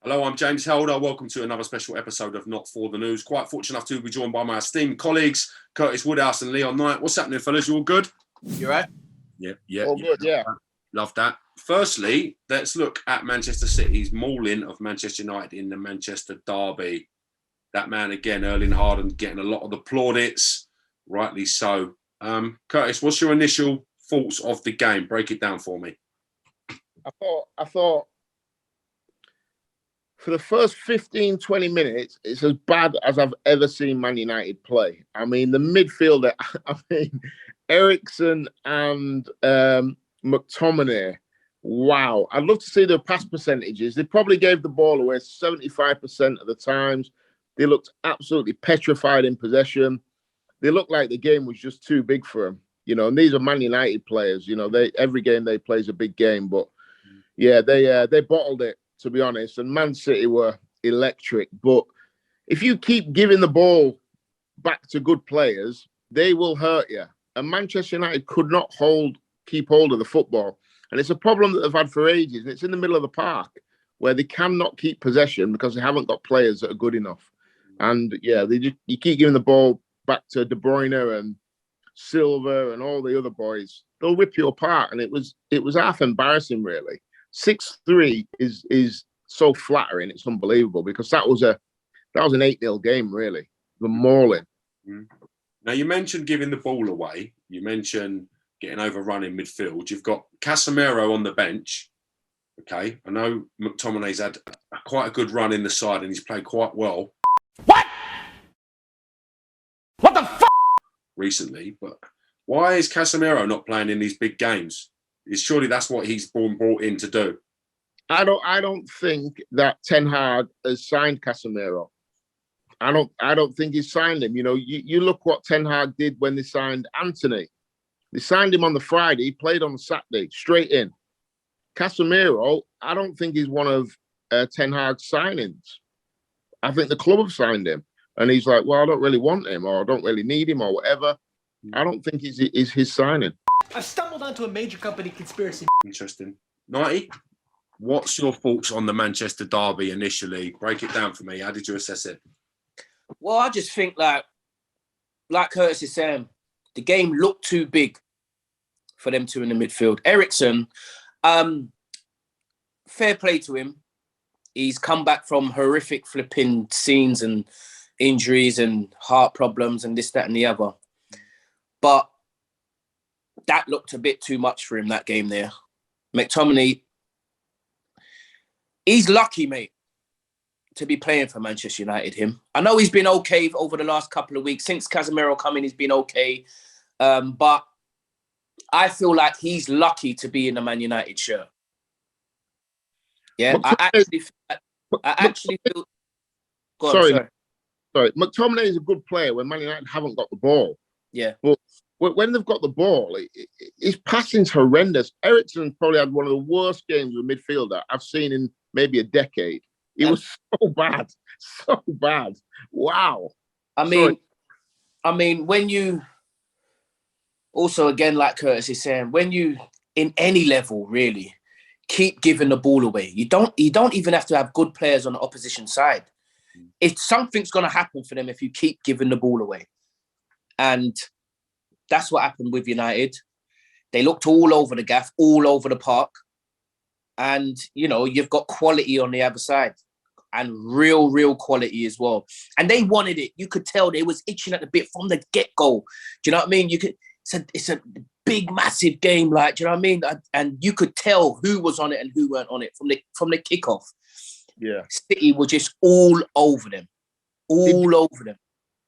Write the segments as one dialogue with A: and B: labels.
A: Hello, I'm James Helder. Welcome to another special episode of Not For The News. Quite fortunate enough to be joined by my esteemed colleagues, Curtis Woodhouse and Leon Knight. What's happening, fellas? You all good?
B: You right?
A: Yeah.
B: All good, yeah.
A: Love that. Firstly, let's look at Manchester City's mauling of Manchester United in the Manchester derby. That man again, Erling Haaland, getting a lot of the plaudits, rightly so. Curtis, what's your initial thoughts of the game? Break it down for me.
B: I thought for the first 15, 20 minutes, it's as bad as I've ever seen Man United play. I mean, the midfielder, Eriksen and McTominay, wow. I'd love to see their pass percentages. They probably gave the ball away 75% of the times. They looked absolutely petrified in possession. They looked like the game was just too big for them. You know, and these are Man United players. You know, every game they play is a big game. But, yeah, they bottled it, to be honest. And Man City were electric. But if you keep giving the ball back to good players, they will hurt you. And Manchester United could not keep hold of the football. And it's a problem that they've had for ages. And it's in the middle of the park where they cannot keep possession because they haven't got players that are good enough. And, yeah, you keep giving the ball back to De Bruyne and Silva and all the other boys. They'll rip you apart. And it was half embarrassing, really. 6-3 is so flattering. It's unbelievable because that was an 8-0 game, really. The mauling.
A: Now, you mentioned giving the ball away. You mentioned getting overrun in midfield. You've got Casemiro on the bench. Okay, I know McTominay's had quite a good run in the side and he's played quite well. What the fuck? Recently, but why is Casemiro not playing in these big games? Surely that's what he's brought in to do.
B: I don't think that Ten Hag has signed Casemiro. I don't think he's signed him. You know, you look what Ten Hag did when they signed Anthony. They signed him on the Friday, he played on the Saturday, straight in. Casemiro, I don't think he's one of Ten Hag's signings. I think the club have signed him. And he's like, well, I don't really want him or I don't really need him or whatever. I don't think it's his signing.
C: I've stumbled onto a major company conspiracy.
A: Interesting. Nighty, what's your thoughts on the Manchester derby initially? Break it down for me. How did you assess it?
D: Well, I just think like Curtis is saying, the game looked too big for them two in the midfield. Eriksen, fair play to him. He's come back from horrific flipping scenes and injuries and heart problems and this, that, and the other. But that looked a bit too much for him, that game there. McTominay, he's lucky, mate, to be playing for Manchester United, him. I know he's been okay over the last couple of weeks. Since Casemiro come in, he's been okay. But I feel like he's lucky to be in a Man United shirt. Yeah, I actually feel...
B: Sorry. McTominay is a good player when Man United haven't got the ball.
D: Yeah.
B: But when they've got the ball, his passing's horrendous. Eriksen probably had one of the worst games of a midfielder I've seen in maybe a decade. It was so bad. So bad. Wow.
D: I mean, when you... Also, again, like Curtis is saying, when you, in any level, really, keep giving the ball away, you don't even have to have good players on the opposition side. If something's going to happen for them if you keep giving the ball away. And that's what happened with United. They looked all over the gaff, all over the park. And, you know, you've got quality on the other side. And real quality as well. And they wanted it. You could tell they was itching at the bit from the get-go. Do you know what I mean? It's a big, massive game, like, do you know what I mean? And you could tell who was on it and who weren't on it from the kickoff.
B: Yeah.
D: City were just all over them. Over them.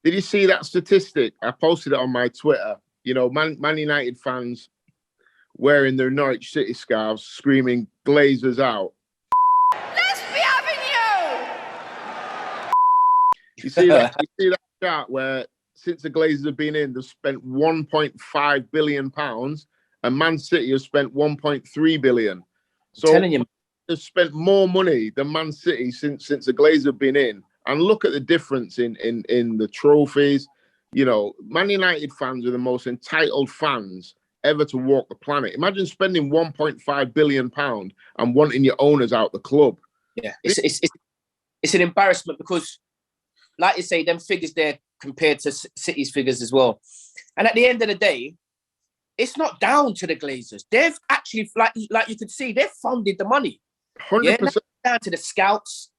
B: Did you see that statistic? I posted it on my Twitter. You know, Man United fans wearing their Norwich City scarves, screaming Glazers out.
E: Let's be having you!
B: You see that chart where since the Glazers have been in, they've spent £1.5 billion and Man City has spent 1.3 billion. So
D: I'm telling you,
B: they've spent more money than Man City since the Glazers have been in. And look at the difference in the trophies. You know, Man United fans are the most entitled fans ever to walk the planet. Imagine spending £1.5 billion and wanting your owners out the club.
D: Yeah, it's it's an embarrassment because, like you say, them figures there compared to City's figures as well. And at the end of the day, it's not down to the Glazers. They've actually, like you could see, they've funded the money.
B: 100%.
D: Yeah, now it's down to the scouts,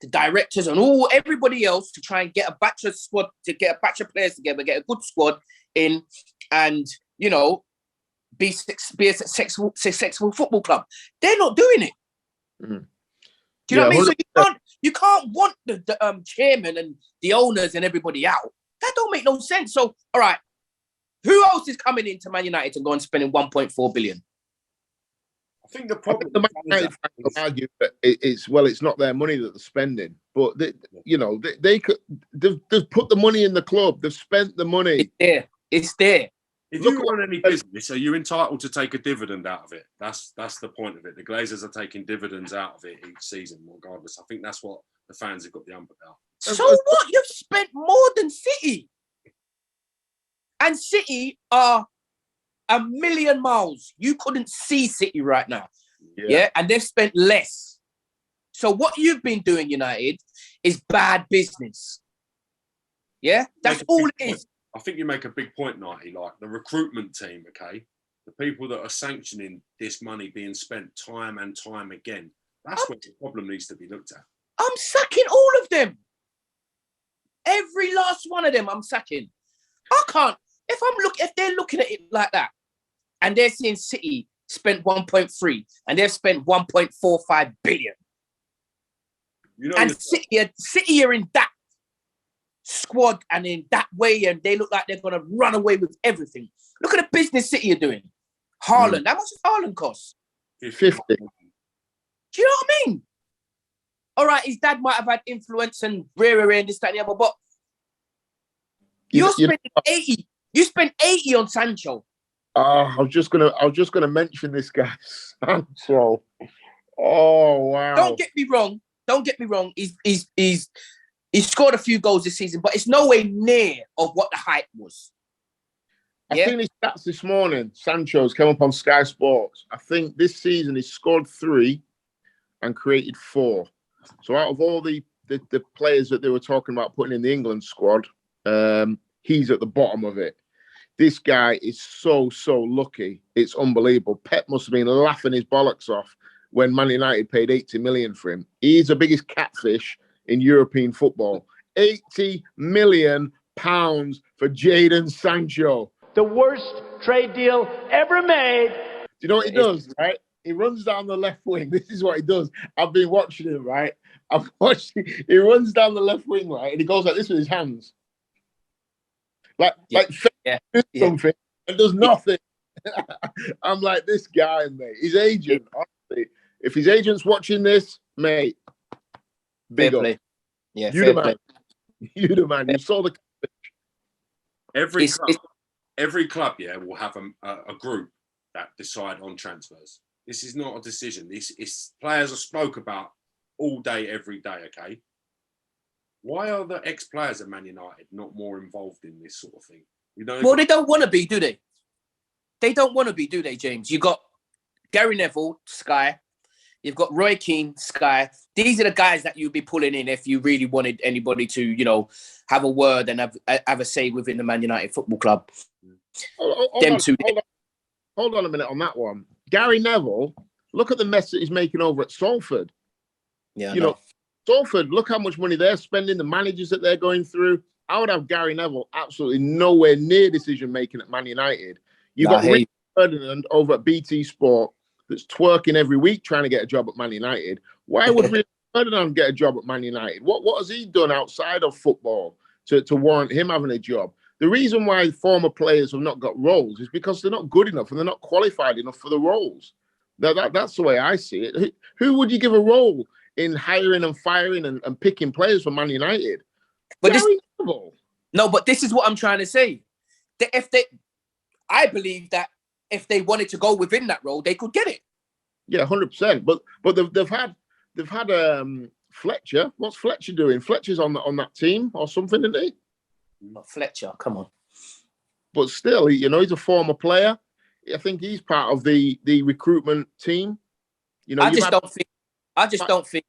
D: the directors, and everybody else to try and get a batch of squad, to get a batch of players together, get a good squad in, and be a successful football club. They're not doing it.
B: Mm.
D: Do you know what I mean? So you can't want the chairman and the owners and everybody out. That don't make no sense. So, all right, who else is coming into Man United and going spending 1.4 billion?
A: I think the problem.
B: The Man United fans will argue that it's not their money that they're spending, but they've put the money in the club. They've spent the money.
D: It's there.
A: If you run any business, are you entitled to take a dividend out of it? That's the point of it. The Glazers are taking dividends out of it each season, regardless. I think that's what the fans have got the ump about.
D: So what? You've spent more than City. And City are a million miles. You couldn't see City right now. Yeah. And they've spent less. So what you've been doing, United, is bad business. Yeah? That's all it is.
A: I think you make a big point, Nighty, like the recruitment team, okay? The people that are sanctioning this money being spent time and time again. That's where the problem needs to be looked at.
D: I'm sacking all of them. Every last one of them I'm sacking. I can't. If they're looking at it like that, and they're seeing City spent 1.3 and they've spent 1.45 billion. And City are in that squad and in that way, and they look like they're going to run away with everything. Look at the business City are doing. Haaland, how much does Haaland cost?
B: 50.
D: Do you know what I mean? All right, his dad might have had influence and and this, that, and the other, but you're spending 80. You spent 80 on Sancho.
B: I was just gonna mention this guy, Sancho. Oh wow!
D: Don't get me wrong. He's scored a few goals this season, but it's nowhere near of what the hype was.
B: I've seen his stats this morning. Sancho's come up on Sky Sports. I think this season he's scored 3 and created 4. So out of all the players that they were talking about putting in the England squad, he's at the bottom of it. This guy is so lucky. It's unbelievable. Pep must have been laughing his bollocks off when Man United paid 80 million for him. He's the biggest catfish in European football. 80 million pounds for Jadon Sancho.
C: The worst trade deal ever made.
B: Do you know what he does, right? He runs down the left wing. This is what he does. I've been watching him, right? He runs down the left wing, right? And he goes like this with his hands. Something and does nothing. I'm like, this guy, mate. His agent, honestly, if his agent's watching this, mate, big up.
D: Yeah,
B: you the man. You the man. You saw the
A: every club, will have a group that decide on transfers. This is not a decision. This is players are spoke about all day, every day. Okay. Why are the ex-players at Man United not more involved in this sort of thing?
D: They don't want to be, do they? They don't want to be, do they, James? You've got Gary Neville, Sky. You've got Roy Keane, Sky. These are the guys that you'd be pulling in if you really wanted anybody to, have a word and have a say within the Man United Football Club.
B: Hold on a minute on that one. Gary Neville, look at the mess that he's making over at Salford.
D: Yeah,
B: Salford, look how much money they're spending, the managers that they're going through. I would have Gary Neville absolutely nowhere near decision-making at Man United. You've got Rick Ferdinand over at BT Sport that's twerking every week trying to get a job at Man United. Why would Rick Ferdinand get a job at Man United? What has he done outside of football to warrant him having a job? The reason why former players have not got roles is because they're not good enough and they're not qualified enough for the roles. That's the way I see it. Who would you give a role in hiring and firing and picking players for Man United?
D: But but this is what I'm trying to say. I believe that if they wanted to go within that role, they could get it.
B: Yeah, 100%. But they've had Fletcher. What's Fletcher doing? Fletcher's on that team or something, isn't he?
D: Not Fletcher. Come on.
B: But still, he's a former player. I think he's part of the recruitment team.
D: I just don't think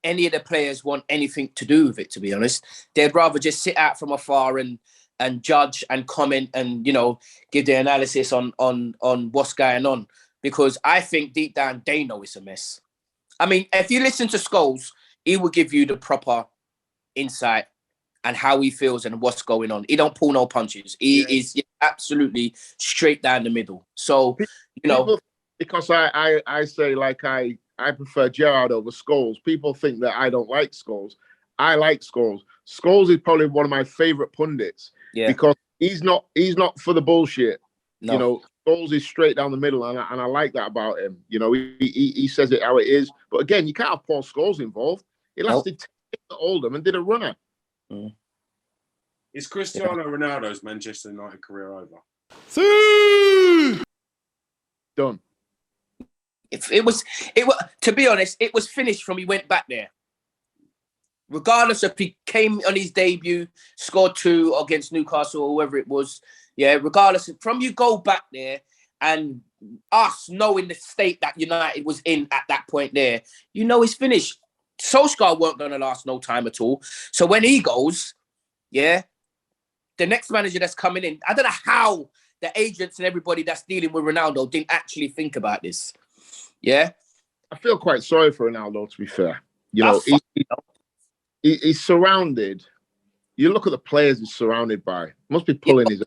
D: any of the players want anything to do with it, to be honest. They'd rather just sit out from afar and judge and comment and, you know, give their analysis on what's going on. Because I think deep down, they know it's a mess. I mean, if you listen to Scholes, he will give you the proper insight and how he feels and what's going on. He don't pull no punches. He is absolutely straight down the middle. So, you know.
B: Because I say, like, I prefer Gerrard over Scholes. People think that I don't like Scholes. I like Scholes. Scholes is probably one of my favourite pundits because he's not for the bullshit. No. You know, Scholes is straight down the middle, and I like that about him. You know, he says it how it is. But again, you can't have Paul Scholes involved. He lasted 10 years at Oldham and did a runner.
D: Mm.
A: Is Cristiano Ronaldo's Manchester United career over?
B: Done.
D: It was, to be honest, it was finished from he went back there. Regardless if he came on his debut, scored 2 against Newcastle or whoever it was, regardless, from you go back there and us knowing the state that United was in at that point there, you know it's finished. Solskjaer weren't going to last no time at all. So when he goes, the next manager that's coming in, I don't know how the agents and everybody that's dealing with Ronaldo didn't actually think about this. Yeah?
B: I feel quite sorry for Ronaldo, to be fair. You know, he's surrounded. You look at the players he's surrounded by. Must be pulling his...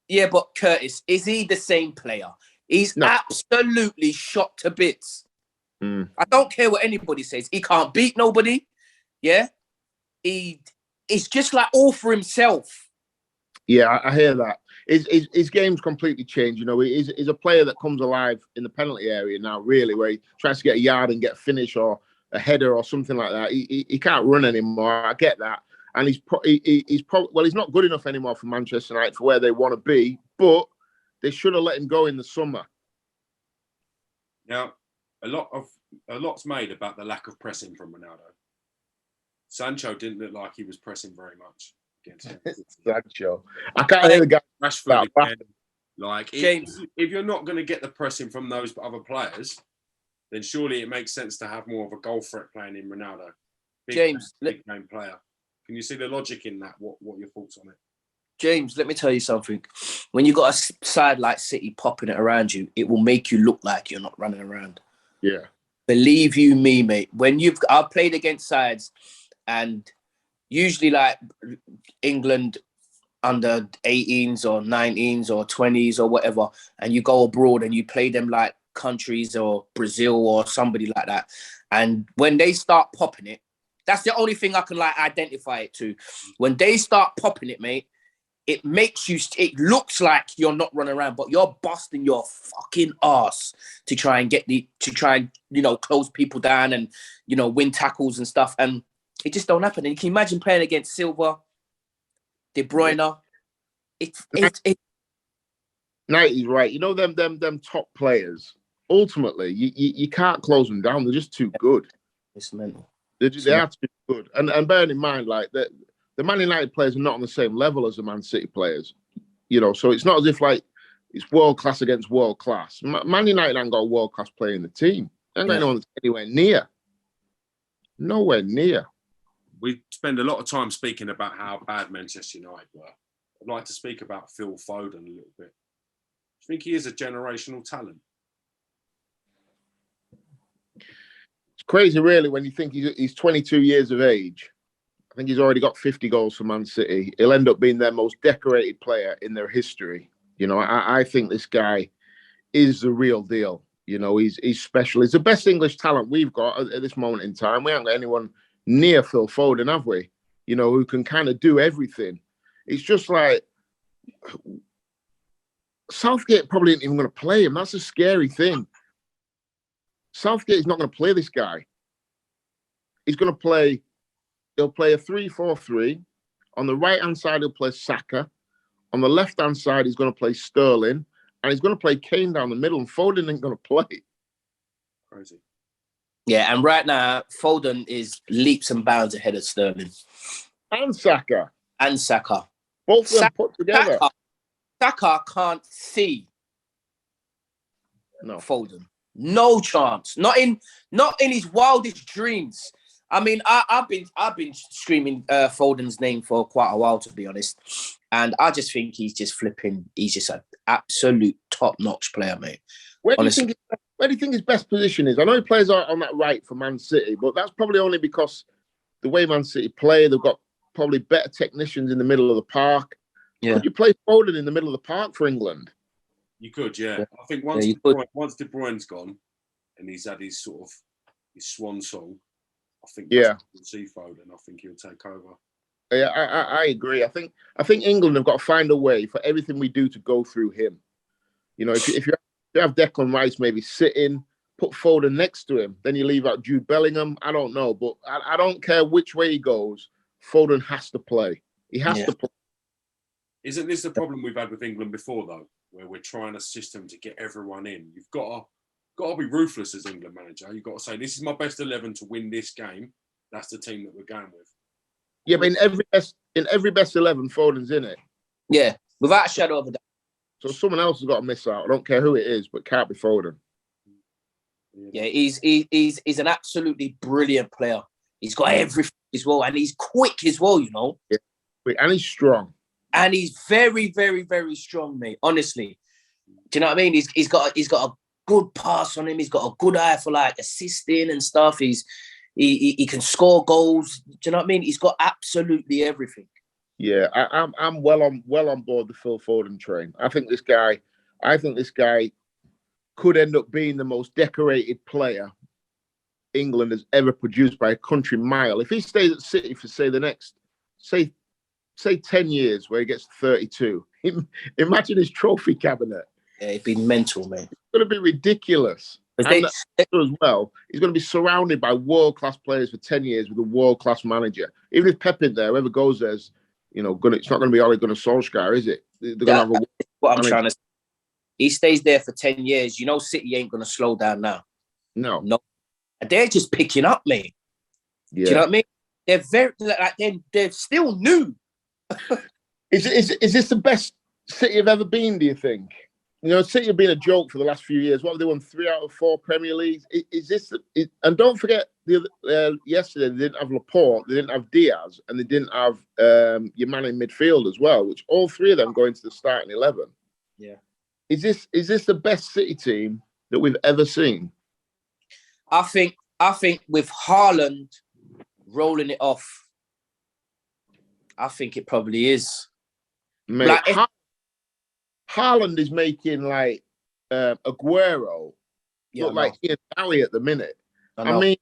D: Yeah, but Curtis, is he the same player? He's absolutely shot to bits.
B: Mm.
D: I don't care what anybody says. He can't beat nobody. Yeah? He's just like all for himself.
B: Yeah, I hear that. His game's completely changed. You know, he's a player that comes alive in the penalty area now, really, where he tries to get a yard and get a finish or a header or something like that. He can't run anymore. I get that. And he's not good enough anymore for Manchester United for where they want to be, but they should have let him go in the summer.
A: Now, a lot's made about the lack of pressing from Ronaldo. Sancho didn't look like he was pressing very much against him.
B: Sancho. I can't hear the guy.
A: Rashford again. Like, James, if you're not going to get the pressing from those other players, then surely it makes sense to have more of a goal threat playing in Ronaldo. Big name player. Can you see the logic in that? What are your thoughts on it?
D: James, let me tell you something. When you got a side like City popping it around you, it will make you look like you're not running around.
B: Yeah.
D: Believe you me, mate. I've played against sides, and usually like England under 18s or 19s or 20s or whatever, and you go abroad and you play them like countries or Brazil or somebody like that. And when they start popping it, that's the only thing I can like identify it to. When they start popping it, mate, it looks like you're not running around, but you're busting your fucking ass to try and you know, close people down and, you know, win tackles and stuff. And it just don't happen. And you can imagine playing against Silva, De Bruyne. It's
B: 90's right. You know, them top players, ultimately, you can't close them down. They're just too good.
D: It's mental.
B: They are too good. And bearing in mind, like, the Man United players are not on the same level as the Man City players. You know, so it's not as if, like, it's world class against world class. Man United ain't got a world class player in the team. They ain't got anyone that's anywhere near. Nowhere near.
A: We spend a lot of time speaking about how bad Manchester United were. I'd like to speak about Phil Foden a little bit. I think he is a generational talent.
B: It's crazy, really, when you think he's 22 years of age. I think he's already got 50 goals for Man City. He'll end up being their most decorated player in their history. You know, I think this guy is the real deal. You know, he's special. He's the best English talent we've got at this moment in time. We haven't got anyone near Phil Foden, have we? You know, who can kind of do everything. It's just like Southgate probably isn't even going to play him. That's a scary thing. Southgate is not going to play this guy. He'll play a 3-4-3. On the right-hand side, he'll play Saka. On the left-hand side, he's going to play Sterling. And he's going to play Kane down the middle. And Foden ain't going to play.
A: Crazy.
D: Yeah, and right now, Foden is leaps and bounds ahead of Sterling.
B: And Saka. Both of them put together.
D: Saka can't see
B: No.
D: Foden. No chance. Not in his wildest dreams. I mean, I've been screaming Foden's name for quite a while, to be honest, and I just think he's just flipping. He's just an absolute top-notch player, mate.
B: Where do
D: Honestly.
B: you think his best position is? I know he plays on that right for Man City, but that's probably only because the way Man City play, they've got probably better technicians in the middle of the park.
D: Yeah.
B: Could you play Foden in the middle of the park for England?
A: You could, yeah.
D: Yeah.
A: I think once De Bruyne's gone and he's had his sort of his swan song, I think we'll see Foden. I think he'll take over.
B: Yeah, I agree. I think England have got to find a way for everything we do to go through him. You know, if you have Declan Rice maybe sitting, put Foden next to him, then you leave out Jude Bellingham. I don't know, but I don't care which way he goes. Foden has to play. He has to play.
A: Isn't this the problem we've had with England before, though, where we're trying a system to get everyone in? You've got to be ruthless as England manager. You've got to say, this is my best 11 to win this game. That's the team that we're going with.
B: Yeah, but in every best 11, Foden's in it.
D: Yeah, without a shadow of a doubt.
B: So someone else has got to miss out. I don't care who it is, but can't be Foden.
D: Yeah, he's an absolutely brilliant player. He's got everything as well, and he's quick as well, you know.
B: Yeah, and he's strong.
D: And he's very, very, very strong, mate. Honestly, do you know what I mean? He's got a good pass on him. He's got a good eye for like assisting and stuff. He can score goals. Do you know what I mean? He's got absolutely everything.
B: Yeah, I'm well on board the Phil Foden train. I think this guy could end up being the most decorated player England has ever produced by a country mile. If he stays at City for say the next say 10 years, where he gets 32, imagine his trophy cabinet.
D: Yeah, it'd be mental, mate.
B: It's going to be ridiculous. And as well, he's going to be surrounded by world-class players for 10 years with a world-class manager. Even if Pep in there, whoever goes there's, you know, it's not going to be Ole Gunnar Solskjaer, is it? They're going to have
D: what I'm trying to say. He stays there for 10 years. You know, City ain't going to slow down now.
B: No.
D: And they're just picking up, mate.
B: Yeah.
D: Do you know what I mean? They're very they're still new.
B: Is this the best City have ever been, do you think? You know, City have been a joke for the last few years. What have they won? 3 out of 4 Premier Leagues. And don't forget, yesterday they didn't have Laporte, they didn't have Diaz, and they didn't have your man in midfield as well, which all 3 of them go into the starting 11.
D: Yeah.
B: Is this the best City team that we've ever seen?
D: I think with Haaland rolling it off, I think it probably is.
B: Mate, like, Haaland is making like Aguero look like Ian Daly at the minute. I mean,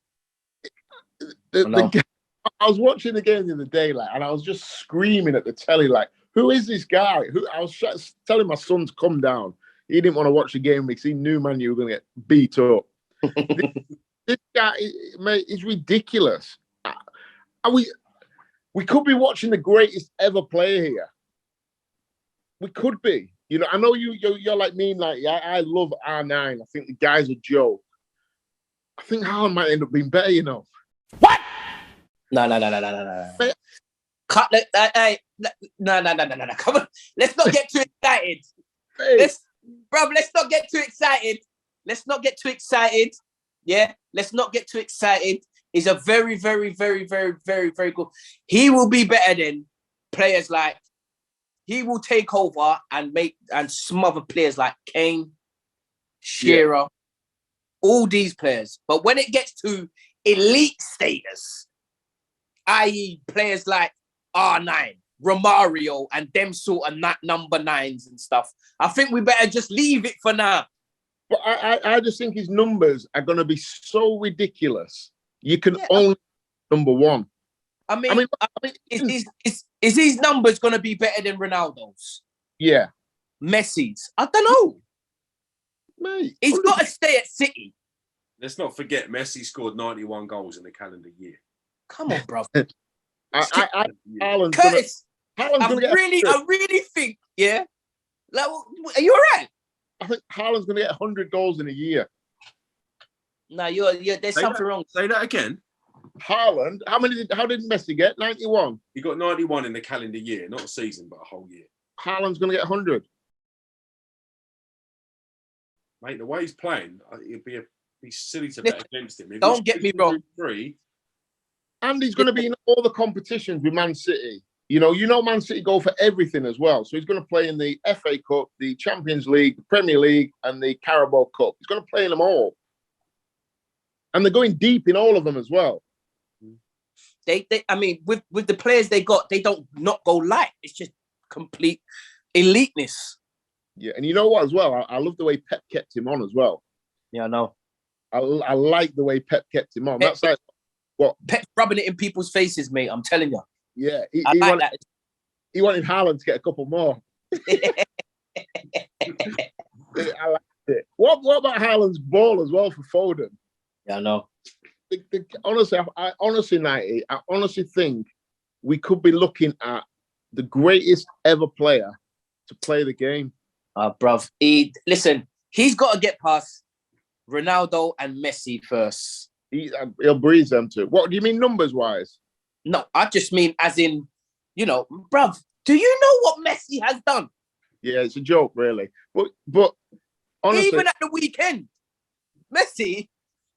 B: I was watching the game the other day, like, and I was just screaming at the telly, like, "Who is this guy?" I was telling my son to come down. He didn't want to watch the game because he knew Man U were going to get beat up. This guy, mate, is ridiculous. We could be watching the greatest ever player here. We could be. You know, I know you're like me, like, I love R9. I think the guy's a joke. I think Haaland might end up being better, you know.
D: What? No. Cut. Hey, no. Come on. Let's not get too excited.
B: Hey.
D: Let's not get too excited. Let's not get too excited. Yeah, let's not get too excited. He's a very, very, very, very, very, very good. He will be better than players like. He will take over and smother players like Kane, Shearer, all these players. But when it gets to elite status, i.e. players like R9, Romario, and them sort of number 9s and stuff, I think we better just leave it for now.
B: But I just think his numbers are going to be so ridiculous. You can only number 1.
D: I mean, is his numbers going to be better than Ronaldo's?
B: Yeah.
D: Messi's? I don't know.
B: Mate,
D: he's got to stay at City.
A: Let's not forget Messi scored 91 goals in the calendar year.
D: Come on, bro.
B: Curtis,
D: I really think, yeah. Like, are you all right?
B: I think Haaland's going to get 100 goals in a year.
D: No, you're there's something wrong.
A: Say that again.
B: Haaland, how did Messi get? 91.
A: He got 91 in the calendar year, not a season, but a whole year.
B: Haaland's going to get 100.
A: Mate, the way he's playing, it'd be silly to bet against him.
D: Don't get me wrong.
B: And he's going to be in all the competitions with Man City. You know, Man City go for everything as well. So he's going to play in the FA Cup, the Champions League, the Premier League, and the Carabao Cup. He's going to play in them all. And they're going deep in all of them as well.
D: I mean, with the players they got, they don't not go light. It's just complete eliteness.
B: Yeah, and you know what as well? I love the way Pep kept him on as well.
D: Yeah, I know.
B: I like the way Pep kept him on. That's like what
D: Pep rubbing it in people's faces, mate. I'm telling you.
B: Yeah,
D: I like that.
B: He wanted Haaland to get a couple more. I like it. What about Haaland's ball as well for Foden?
D: Yeah, I know.
B: Honestly, I honestly think we could be looking at the greatest ever player to play the game.
D: Bruv. He's got to get past Ronaldo and Messi first.
B: He'll breeze them too. What do you mean numbers wise?
D: No, I just mean as in, bruv, do you know what Messi has done?
B: Yeah, it's a joke, really. But honestly,
D: even at the weekend, Messi,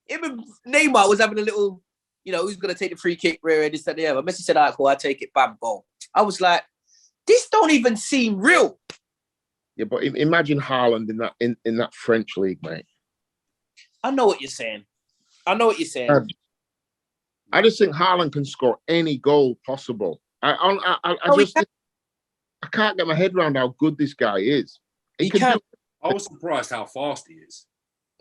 D: even Neymar was having a little, who's going to take the free kick, this, that, the other. Messi said, all right, cool, I'll take it, bam, goal. I was like, this don't even seem real.
B: Yeah, but imagine Haaland in that French league, mate.
D: I know what you're saying. I
B: just think Haaland can score any goal possible. I can't get my head around how good this guy is.
A: I was surprised how fast he is.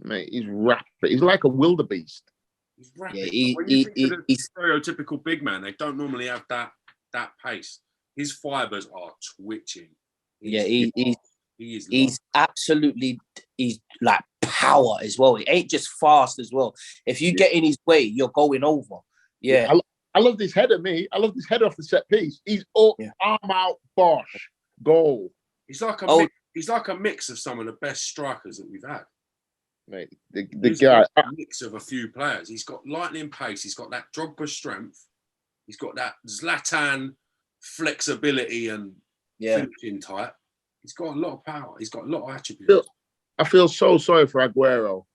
B: Mate, he's rapid. He's like a wildebeest.
A: He's rapid.
D: Yeah,
A: when you think of the stereotypical big man, they don't normally have that pace. His fibers are twitching. He's absolutely,
D: he's like power as well. He ain't just fast as well. If you get in his way, you're going over. Yeah.
B: I love this header, me. I love this header off the set piece. He's up, arm out, bosh, goal.
A: He's like a mix of some of the best strikers that we've had.
B: Mate, the guy,
A: a mix of a few players. He's got lightning pace. He's got that Drogba strength. He's got that Zlatan flexibility and finishing type. He's got a lot of power. He's got a lot of attributes.
B: I feel so sorry for Aguero.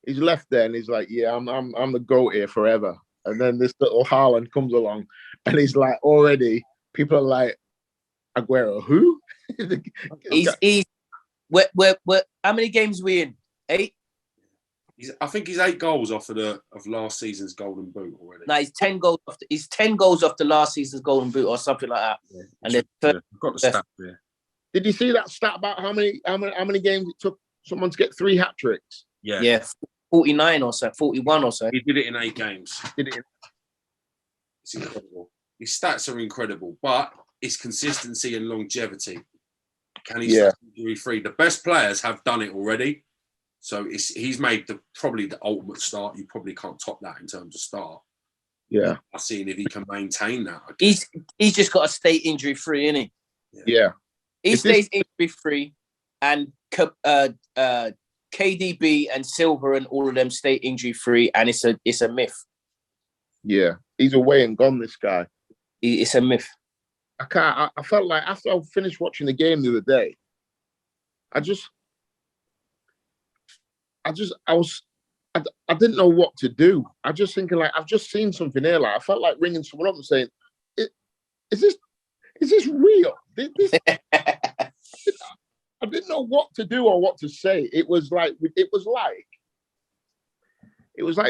B: He's left there and he's like, yeah, I'm the GOAT here forever. And then this little Haaland comes along and he's like, already, people are like, Aguero, who?
D: We're how many games are we in? 8?
A: I think he's 8 goals off of last season's Golden Boot already.
D: No, he's 10 goals off. He's 10 goals off the last season's Golden Boot or something like that.
A: Yeah,
D: and
A: I've got the stat there.
B: Did you see that stat about how many games it took someone to get 3 hat tricks?
D: Yeah, 49 or so, 41 or so.
A: He did it in 8 games. It's incredible. His stats are incredible, but it's consistency and longevity. Can he stay injury free? The best players have done it already. So he's made probably the ultimate start. You probably can't top that in terms of start.
B: Yeah.
A: I've seen if he can maintain that.
D: He's just got to stay injury free, isn't he?
B: Yeah.
D: He stays injury free, and KDB and Silva and all of them stay injury free, and it's a myth.
B: Yeah, he's away and gone. This guy.
D: It's a myth.
B: I felt like after I finished watching the game the other day, I didn't know what to do. I just thinking like I've just seen something here. Like I felt like ringing someone up and saying, "Is this real?" I didn't know what to do or what to say. It was like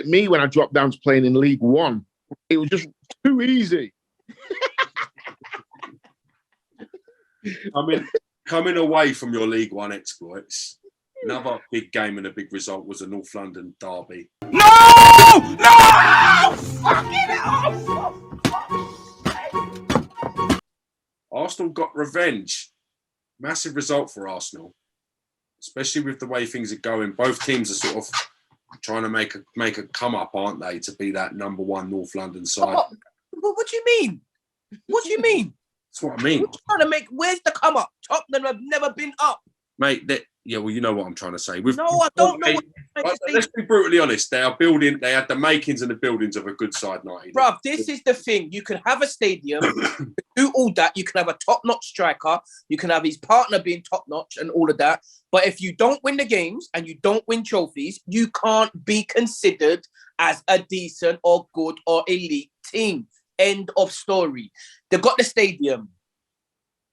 B: me when I dropped down to playing in League One. It was just too easy.
A: I mean, coming away from your League One exploits, another big game and a big result was a North London derby.
E: No! Fucking hell!
A: Arsenal got revenge. Massive result for Arsenal, especially with the way things are going. Both teams are sort of trying to make a come up, aren't they, to be that number 1 North London side?
D: What do you mean? What do you mean?
A: That's what I mean.
D: Where's the come up? Tottenham have never been up,
A: mate. Well, you know what I'm trying to say.
D: I don't know.
A: Let's be brutally honest. They are building. They had the makings and the buildings of a good side night.
D: Bruv, this is the thing. You can have a stadium, do all that. You can have a top-notch striker. You can have his partner being top-notch and all of that. But if you don't win the games and you don't win trophies, you can't be considered as a decent or good or elite team. End of story. They've got the stadium.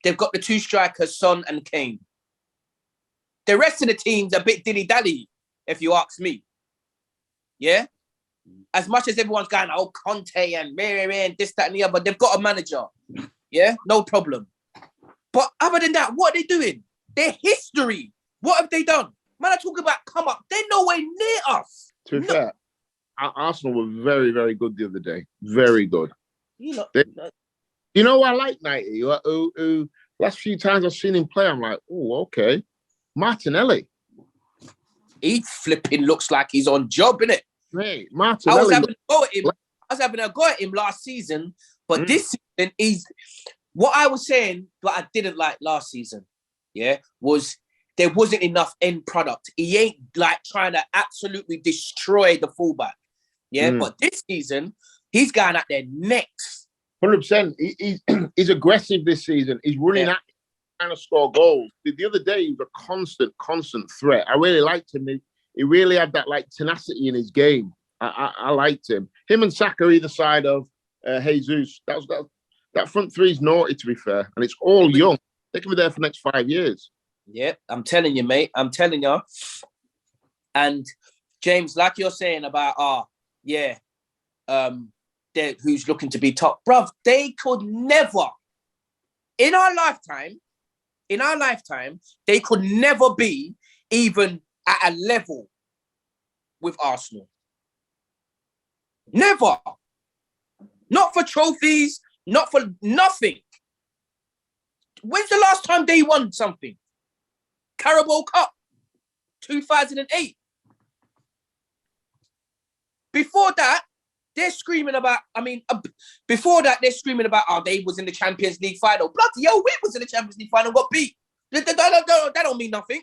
D: They've got the 2 strikers, Son and Kane. The rest of the team's a bit dilly-dally, if you ask me. Yeah? As much as everyone's going, oh, Conte and Mary and this, that, and the other, they've got a manager. Yeah? No problem. But other than that, what are they doing? Their history. What have they done? Man, I talk about come up. They're nowhere near us.
B: To be fair, Arsenal were very, very good the other day. Very good.
D: You know,
B: You know, I like Nighty. Who last few times I've seen him play, I'm like, oh, okay. Martinelli.
D: he flipping looks like he's on job, innit?
B: Hey, Martinelli.
D: I was having a go at him last season, but this season is what I was saying, but I didn't like last season. Yeah, was there wasn't enough end product. He ain't like trying to absolutely destroy the fullback. Yeah, but this season he's going at their necks.
B: 100%. He's aggressive this season. He's running at trying to score goals. The other day he was a constant threat. I really liked him. He really had that like tenacity in his game. I liked him. Him and Saka either side of Jesus. That front three is naughty, to be fair, and it's all young. They can be there for the next 5 years.
D: Yeah, I'm telling you, mate. I'm telling you. And James, like you're saying about who's looking to be top, bruv, they could never, in our lifetime, they could never be even at a level with Arsenal. Never. Not for trophies, not for nothing. When's the last time they won something? Carabao Cup, 2008. Before that, they're screaming about, they was in the Champions League final. Bloody hell, we was in the Champions League final, got beat. That don't mean nothing.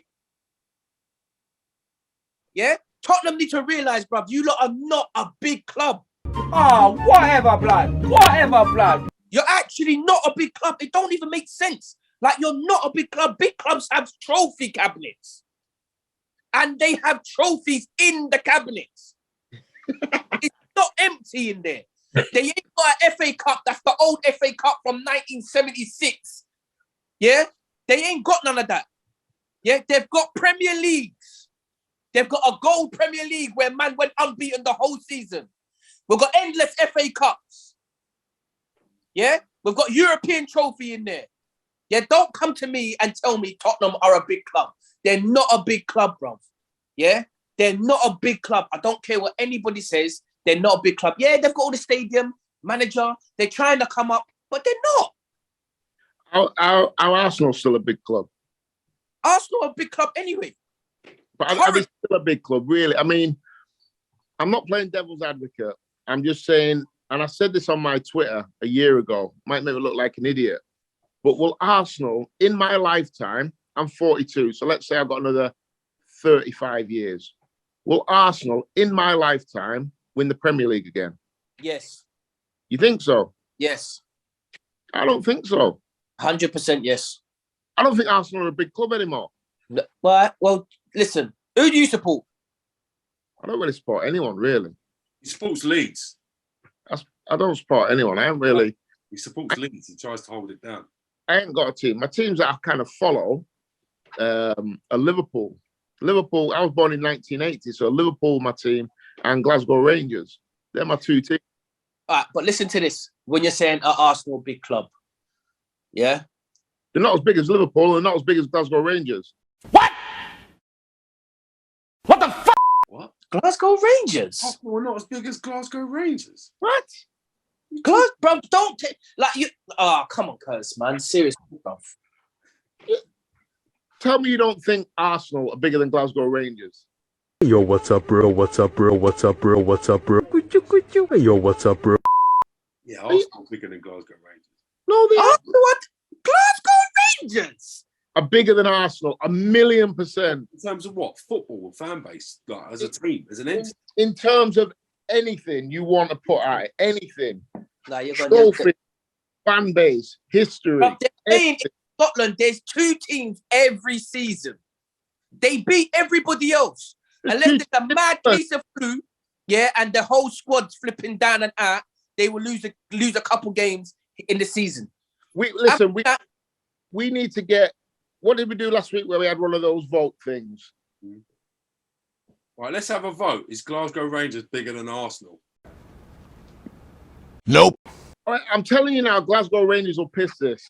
D: Yeah? Tottenham need to realise, bruv, you lot are not a big club.
E: Oh, whatever, blood. Whatever, blood.
D: You're actually not a big club. It don't even make sense. Like, you're not a big club. Big clubs have trophy cabinets. And they have trophies in the cabinets. It's not empty in there. They ain't got an FA Cup. That's the old FA Cup from 1976. Yeah? They ain't got none of that. Yeah? They've got Premier Leagues. They've got a gold Premier League where man went unbeaten the whole season. We've got endless FA Cups. Yeah? We've got European trophy in there. Yeah, don't come to me and tell me Tottenham are a big club. They're not a big club, bruv. Yeah? They're not a big club. I don't care what anybody says. They're not a big club. Yeah, they've got all the stadium, manager. They're trying to come up, but they're not.
B: Our Arsenal's still a big club.
D: Arsenal are a big club anyway.
B: But are they still a big club, really? I mean, I'm not playing devil's advocate. I'm just saying, and I said this on my Twitter a year ago, might make me look like an idiot, but will Arsenal, in my lifetime, I'm 42, so let's say I've got another 35 years. Will Arsenal, in my lifetime, win the Premier League again?
D: Yes.
B: You think so?
D: Yes.
B: I don't think so.
D: 100% yes.
B: I don't think Arsenal are a big club anymore.
D: No, well, listen, who do you support?
B: I don't really support anyone, really.
A: He supports Leeds.
B: I don't support anyone. I ain't really.
A: He supports Leeds. He tries to hold it down.
B: I ain't got a team. My teams that I kind of follow are Liverpool. Liverpool, I was born in 1980, so Liverpool, my team, and Glasgow Rangers. They're my two teams.
D: All right, but listen to this. When you're saying Arsenal, big club, yeah?
B: They're not as big as Liverpool. They're not as big as Glasgow Rangers.
E: What? What the fuck?
A: What?
D: Glasgow Rangers?
A: Arsenal are not as big as Glasgow Rangers.
B: What?
D: Bro, don't take... Like, you... Oh, come on, Curtis, man. Seriously, bro.
B: Tell me you don't think Arsenal are bigger than Glasgow Rangers.
F: Yo, what's up, bro? What's up, bro? What's up, bro? What's up, bro? Hey, yo, what's up, bro?
A: Yeah, Arsenal bigger than Glasgow Rangers.
B: No, they are.
D: What? Glasgow Rangers?
B: Are bigger than Arsenal, 1,000,000%.
A: In terms of what? Football, fan base, like as a team, as an entity.
B: In terms of anything you want to put out, anything.
D: Nah, you're going
B: Trophy, fan base, history.
D: Bro, in Scotland, there's two teams every season. They beat everybody else. Unless it's a mad case of flu, yeah, and the whole squad's flipping down and out, they will lose a couple games in the season.
B: We need to get. What did we do last week where we had one of those vote things?
A: Right, let's have a vote. Is Glasgow Rangers bigger than Arsenal?
F: Nope.
B: All right, I'm telling you now, Glasgow Rangers will piss this.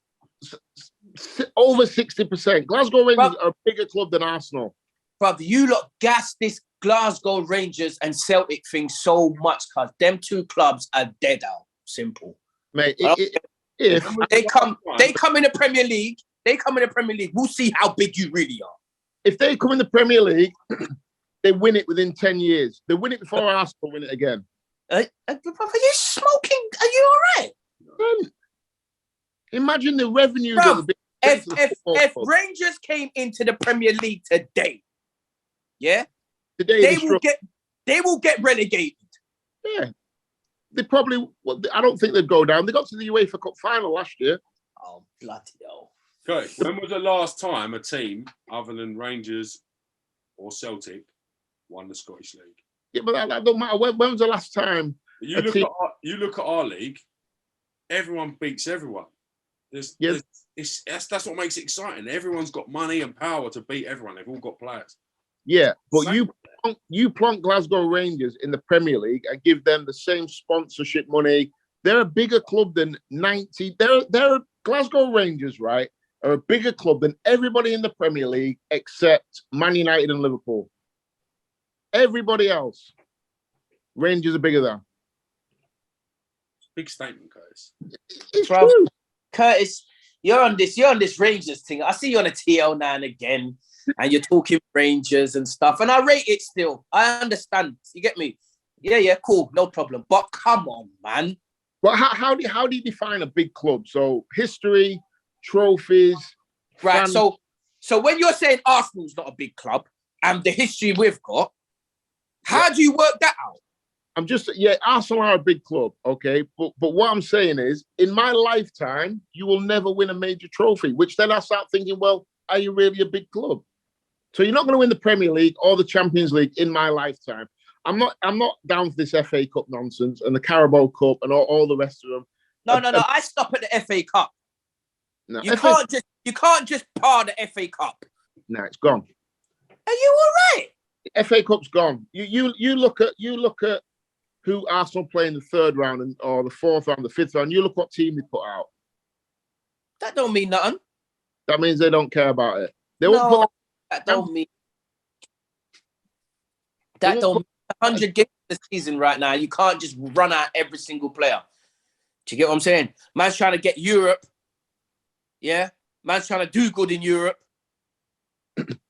B: Over 60%. Glasgow Rangers are a bigger club than Arsenal.
D: Bruv, you lot gas this Glasgow Rangers and Celtic thing so much, cuz them two clubs are dead out. Simple.
B: Mate, if
D: they come in the Premier League, we'll see how big you really are.
B: If they come in the Premier League, they win it within 10 years. They win it before Arsenal win it again.
D: Are you smoking? Are you all right?
B: Imagine the revenue.
D: If Rangers came into the Premier League today, yeah,
B: today
D: they will get relegated.
B: Yeah, they probably. Well, I don't think they'd go down. They got to the UEFA Cup final last year.
D: Oh bloody hell!
A: Okay, when was the last time a team other than Rangers or Celtic won the Scottish League?
B: Yeah, but that don't matter. When was the last time?
A: You look at our league. Everyone beats everyone. That's what makes it exciting. Everyone's got money and power to beat everyone. They've all got players. Yeah, but
B: you plonk Glasgow Rangers in the Premier League and give them the same sponsorship money. They're a bigger club than 90. They're Glasgow Rangers, right? Are a bigger club than everybody in the Premier League except Man United and Liverpool. Everybody else, Rangers are bigger than.
A: Big statement, Curtis.
B: It's true.
D: Curtis, you're on this Rangers thing. I see you on a TL now and again, and you're talking Rangers and stuff, and I rate it still. I understand. You get me? Yeah, cool, no problem. But come on, man.
B: But how do you define a big club? So history, trophies,
D: right? So when you're saying Arsenal's not a big club and the history we've got, how do you work that out?
B: Arsenal are a big club, okay? But what I'm saying is, in my lifetime, you will never win a major trophy, which then I start thinking, well, are you really a big club? So you're not going to win the Premier League or the Champions League in my lifetime. I'm not down for this FA Cup nonsense and the Carabao Cup and all the rest of them.
D: No. I stop at the FA Cup. No, you can't just par the FA Cup.
B: No, it's gone.
D: Are you all right?
B: The FA Cup's gone. You look at who Arsenal play in the third round or the fourth round, the fifth round. You look what team they put out.
D: That don't mean nothing.
B: That means they don't care about it.
D: That don't mean 100 games this season right now. You can't just run out every single player. Do you get what I'm saying? Man's trying to get Europe. Yeah, man's trying to do good in Europe.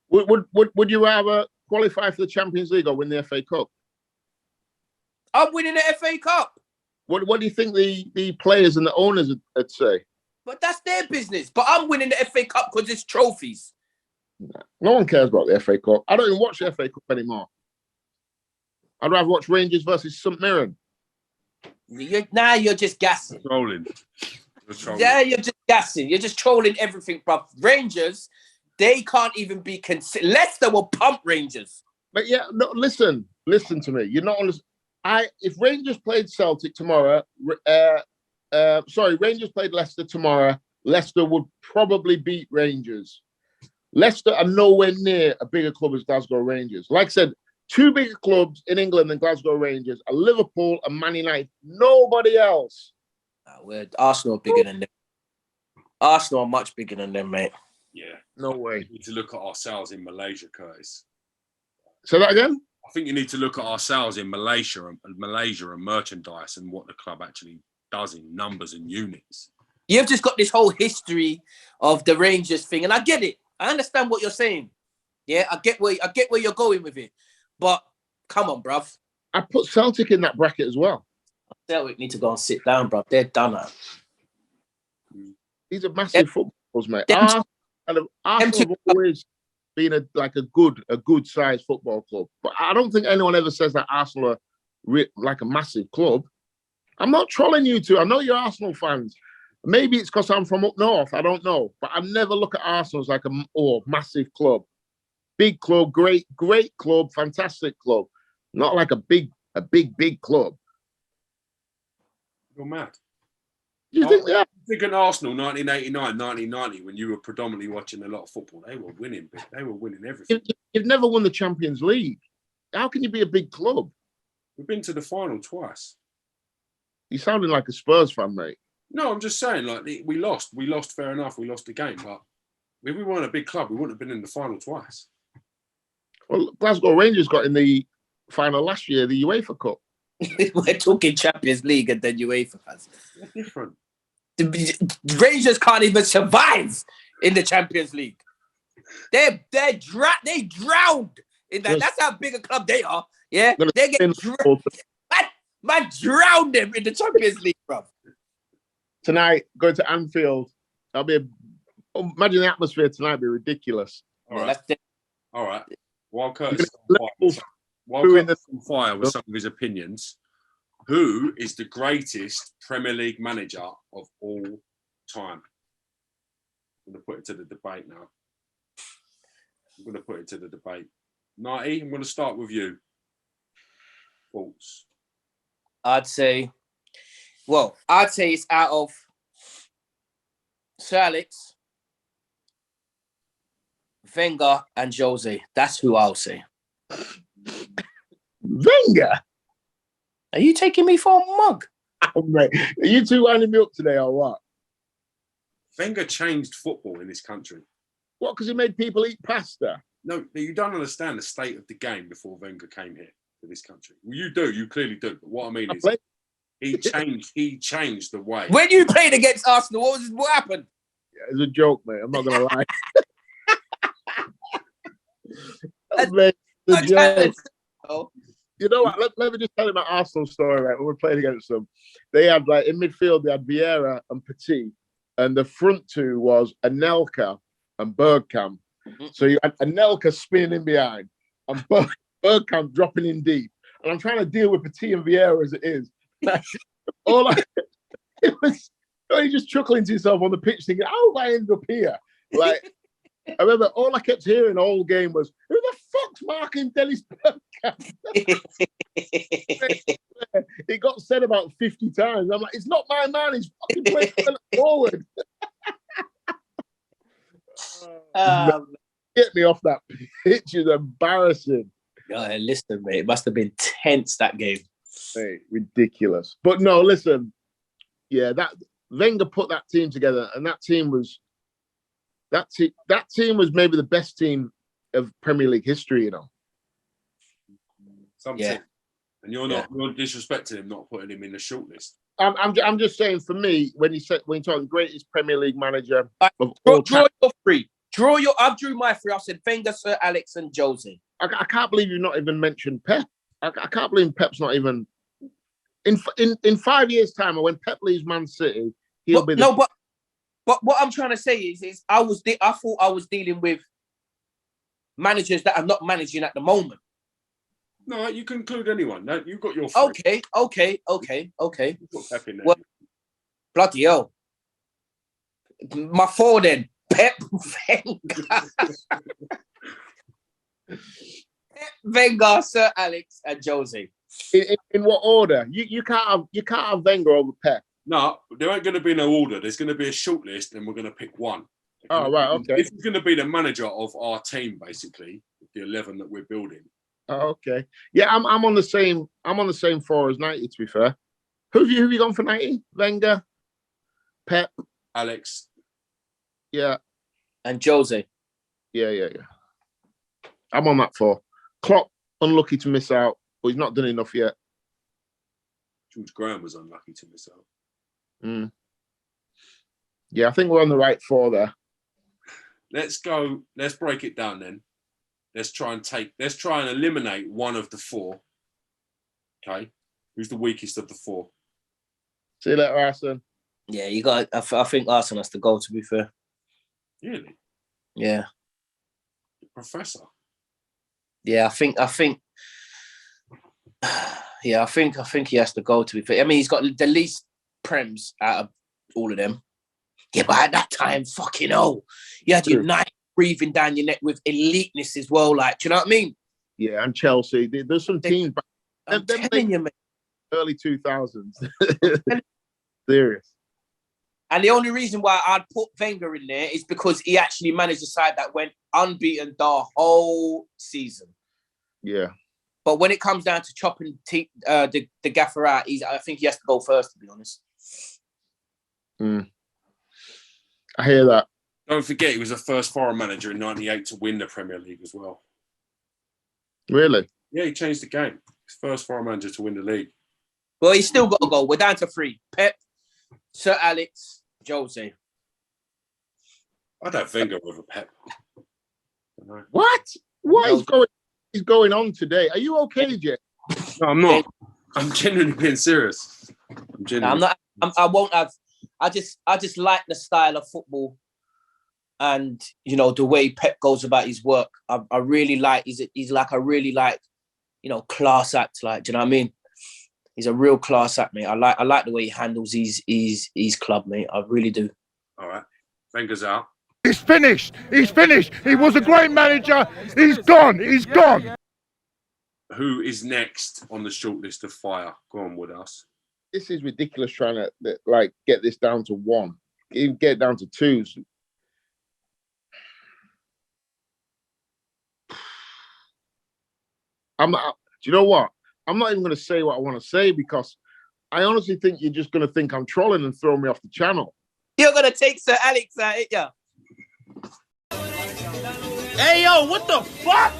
B: Would you rather qualify for the Champions League or win the FA Cup?
D: I'm winning the FA Cup.
B: What do you think the players and the owners would say?
D: But that's their business. But I'm winning the FA Cup because it's trophies.
B: No one cares about the FA Cup. I don't even watch the FA Cup anymore. I'd rather watch Rangers versus St Mirren.
D: You're just gassing.
A: Trolling.
D: Yeah, you're just gassing. You're just trolling everything, bro. Rangers, they can't even be considered. Leicester will pump Rangers.
B: But yeah, no, listen to me. You're not honest. If Rangers played Celtic tomorrow, Rangers played Leicester tomorrow, Leicester would probably beat Rangers. Leicester are nowhere near a bigger club as Glasgow Rangers. Like I said, two bigger clubs in England than Glasgow Rangers are Liverpool and Man United. Nobody else.
D: Arsenal are bigger than them. Arsenal are much bigger than them, mate.
A: Yeah.
B: No way.
A: We need to look at ourselves in Malaysia, Curtis.
B: Say that again?
A: I think you need to look at ourselves in Malaysia and merchandise and what the club actually does in numbers and units.
D: You've just got this whole history of the Rangers thing, and I get it. I understand what you're saying. Yeah, I get where you're going with it. But come on, bruv.
B: I put Celtic in that bracket as well.
D: Celtic need to go and sit down, bruv. They're done now.
B: These are massive footballs, mate. Arsenal have always been a good sized football club, but I don't think anyone ever says that Arsenal are like a massive club. I'm not trolling you two. I know you're Arsenal fans. Maybe it's because I'm from up north. I don't know, but I never look at Arsenal as like a massive club, big club, great club, fantastic club. Not like a big club.
A: You're mad.
B: Do you think they are?
A: Thinking Arsenal 1989, 1990, when you were predominantly watching a lot of football, they were winning. They were winning everything.
B: You've never won the Champions League. How can you be a big club?
A: We've been to the final twice.
B: You sounding like a Spurs fan, mate.
A: No, I'm just saying, like, we lost. We lost, fair enough. We lost the game, but if we weren't a big club, we wouldn't have been in the final twice.
B: Well, Glasgow Rangers got in the final last year, the UEFA Cup.
D: We're talking Champions League and then UEFA fans.
A: They're different.
D: The Rangers can't even survive in the Champions League. They drowned in that.
B: Yes.
D: That's how big a club they are. Yeah,
B: Gonna
D: they get
B: spin-
D: drowned. Man, drowned them in the Champions League, bro.
B: Tonight, going to Anfield. Imagine the atmosphere tonight would be ridiculous.
A: All
D: Yeah,
A: right.
D: that's
A: All right. While Curtis
B: Who in
A: is on fire with some of his opinions, who is the greatest Premier League manager of all time? I'm going to put it to the debate now. Nighty, I'm going to start with you. Thoughts?
D: I'd say it's out of Sir Alex, Wenger, and Jose. That's who I'll say.
B: Wenger?
D: Are you taking me for a mug?
B: Oh, mate. Are you two winding me up today or what?
A: Wenger changed football in this country.
B: What, because he made people eat pasta?
A: No, you don't understand the state of the game before Wenger came here to this country. Well, you do, you clearly do. But what I mean is, he changed the way.
D: When you played against Arsenal, what happened?
B: Yeah, it's a joke, mate. I'm not going to lie. Mate, it's a joke. You know what? Let me just tell you my Arsenal story, right? When we played against them, they had, like, in midfield, they had Vieira and Petit, and the front two was Anelka and Bergkamp. So you had Anelka spinning in behind and Bergkamp dropping in deep. And I'm trying to deal with Petit and Vieira as it is. He's just chuckling to himself on the pitch thinking, how have I ended up here? Like, I remember all I kept hearing all game was, who the fuck's marking Dennis Bergkamp? It got said about 50 times. I'm like, it's not my man, he's fucking playing forward. Get me off that pitch is embarrassing.
D: Listen, mate, it must have been tense that game.
B: Mate, ridiculous. But no, listen, yeah, that Wenger put that team together, and that team was maybe the best team of Premier League history, you know.
A: Yeah. And you're disrespecting him, not putting him in the shortlist.
B: I'm just saying, for me, when you talk the greatest Premier League manager of all
D: Draw
B: time,
D: your three. I drew my three. I said Wenger, Sir Alex, and Jose.
B: I can't believe you've not even mentioned Pep. I can't believe Pep's not even in 5 years' time. When Pep leaves Man City, he'll be
D: but what I'm trying to say is I thought I was dealing with managers that are not managing at the moment.
A: No, you can include anyone. No, you've got your three.
D: Okay.
A: You've got Pep in there.
D: Well, bloody hell. My Foden, Pep, Wenger. Wenger, Sir Alex, and Jose.
B: In what order? You can't have Wenger over Pep.
A: No, there ain't going to be no order. There's going to be a short list, and we're going to pick one.
B: Oh, right, okay.
A: This is going to be the manager of our team, basically, the 11 that we're building.
B: Oh, okay. Yeah, I'm on the same. I'm on the same four as 90. To be fair, who have you gone for 90? Wenger, Pep,
A: Alex.
B: Yeah,
D: and Jose.
B: Yeah. I'm on that four. Klopp, unlucky to miss out, but he's not done enough yet.
A: George Graham was unlucky to miss out.
B: Yeah, I think we're on the right four there.
A: Let's go. Let's break it down then. Let's try and eliminate one of the four. Okay. Who's the weakest of the four?
B: See you later, Arsene.
D: Yeah, you got. I think Arsene has to go. To be fair.
A: Really?
D: Yeah.
A: The Professor.
D: Yeah, I think. Yeah, I think he has to go. To be fair, I mean, he's got the least prems out of all of them. Yeah, but at that time, fucking hell, you had United breathing down your neck with eliteness as well. Like, do you know what I mean?
B: Yeah, and Chelsea. There's some teams.
D: I'm telling you, mate.
B: Early 2000s. Serious.
D: And the only reason why I'd put Wenger in there is because he actually managed a side that went unbeaten the whole season.
B: Yeah.
D: But when it comes down to chopping the gaffer out, I think he has to go first, to be honest.
B: I hear that.
A: Don't forget, he was the first foreign manager in '98 to win the Premier League as well.
B: Really?
A: Yeah, he changed the game. He's first foreign manager to win the league.
D: Well, he's still got to go. We're down to 3. Pep, Sir Alex, Jose.
A: I don't think I'm with a Pep.
B: What? What is going on today? Are you okay, Jay?
A: No, I'm not. I'm genuinely being serious.
D: I'm not. I won't have. I just like the style of football, and the way Pep goes about his work. I really like. He's like a really like, class act. Like, do you know what I mean? He's a real class act, mate. I like the way he handles his club, mate. I really do.
A: All right, Wenger's out.
G: He's finished. He's finished. He was a great manager. He's gone. He's gone.
A: Who is next on the short list of fire? Go on with us.
B: This is ridiculous trying to get this down to 1. Even get it down to 2. Do you know what? I'm not even going to say what I want to say because I honestly think you're just going to think I'm trolling and throw me off the channel.
D: You're going to take Sir Alex out, ain't ya?
E: Hey, yo, what the fuck?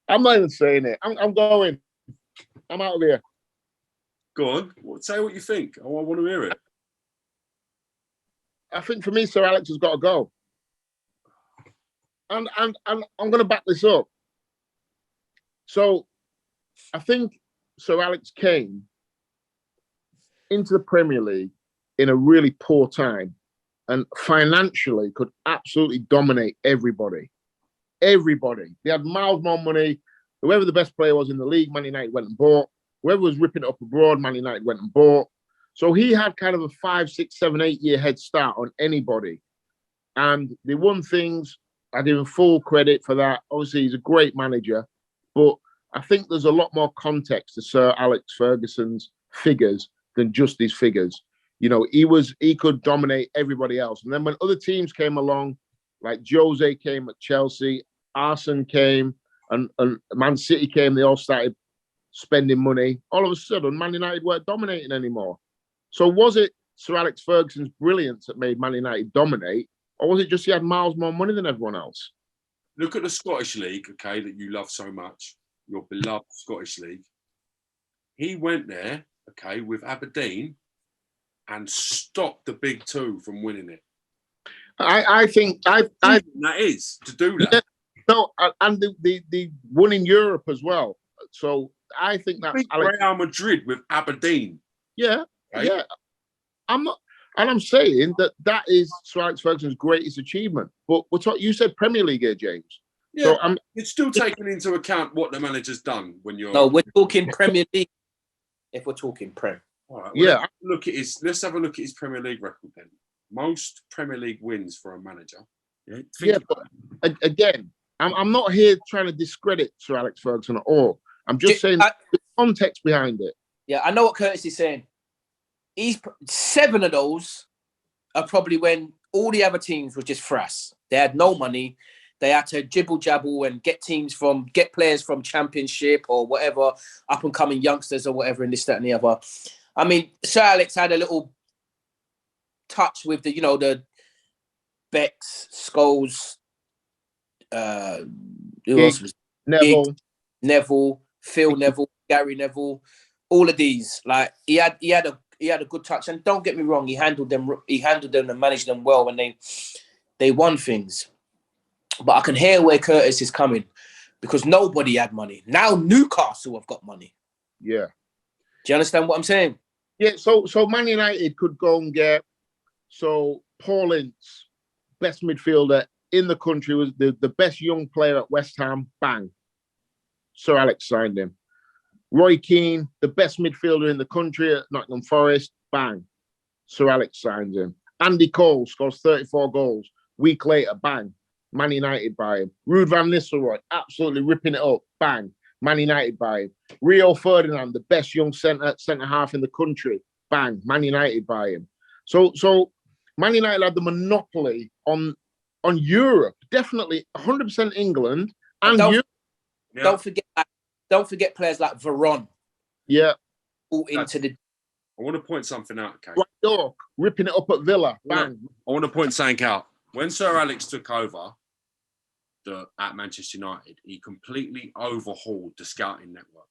B: I'm not even saying it. I'm going. I'm out of here.
A: Go on. Say what you think. I want to hear it.
B: I think for me, Sir Alex has got to go. And I'm going to back this up. So I think Sir Alex came into the Premier League in a really poor time and financially could absolutely dominate everybody. Everybody. They had miles more money. Whoever the best player was in the league, Man United went and bought. Whoever was ripping it up abroad, Man United went and bought. So he had kind of a 5, 6, 7, 8 year head start on anybody. And they won things. I give him full credit for that. Obviously, he's a great manager. But I think there's a lot more context to Sir Alex Ferguson's figures than just his figures. He could dominate everybody else. And then when other teams came along, like Jose came at Chelsea, Arsene came, and Man City came, they all started spending money. All of a sudden, Man United weren't dominating anymore. So was it Sir Alex Ferguson's brilliance that made Man United dominate, or was it just he had miles more money than everyone else?
A: Look at the Scottish League, okay, that you love so much, your beloved Scottish League. He went there, okay, with Aberdeen and stopped the big 2 from winning it.
B: I think that
A: is to do that.
B: Yeah, no, and the won in Europe as well. So I think that's
A: Real Madrid with Aberdeen.
B: Yeah,
A: right?
B: Yeah. I'm saying that is Sir Alex Ferguson's greatest achievement. But you said Premier League here, James.
A: Yeah,
B: so
A: it's still taking into account what the manager's done when you're.
D: No, we're talking Premier League. If we're talking Prem.
A: All right.
B: Well,
A: let's have a look at his Premier League record then. Most Premier League wins for a manager.
B: But again, I'm not here trying to discredit Sir Alex Ferguson at all. I'm just saying the context behind it.
D: Yeah, I know what Curtis is saying. 7 of those are probably when all the other teams were just frass. They had no money. They had to jibble jabble and get players from Championship or whatever, up and coming youngsters or whatever, and this, that, and the other. I mean, Sir Alex had a little touch with the Becks, Scholes, who else was Neville, Phil Neville, Gary Neville, all of these. Like he had a good touch, and don't get me wrong, he handled them and managed them well when they won things. But I can hear where Curtis is coming because nobody had money. Now Newcastle have got money.
B: Yeah.
D: Do you understand what I'm saying?
B: Yeah. So Man United could go and get Paul Ince, best midfielder in the country, was the best young player at West Ham. Bang. Sir Alex signed him. Roy Keane, the best midfielder in the country at Nottingham Forest. Bang. Sir Alex signs him. Andy Cole scores 34 goals. Week later, bang. Man United buy him. Ruud van Nistelrooy, absolutely ripping it up. Bang. Man United buy him. Rio Ferdinand, the best young centre half in the country. Bang. Man United buy him. So Man United had the monopoly on Europe. Definitely 100% England and Europe.
A: Yeah.
D: Don't forget players like Varane.
B: Yeah.
D: All into the.
A: I want to point something out, okay?
B: Right, York, ripping it up at Villa. Bang.
A: I want to point something out. When Sir Alex took over at Manchester United, he completely overhauled the scouting network.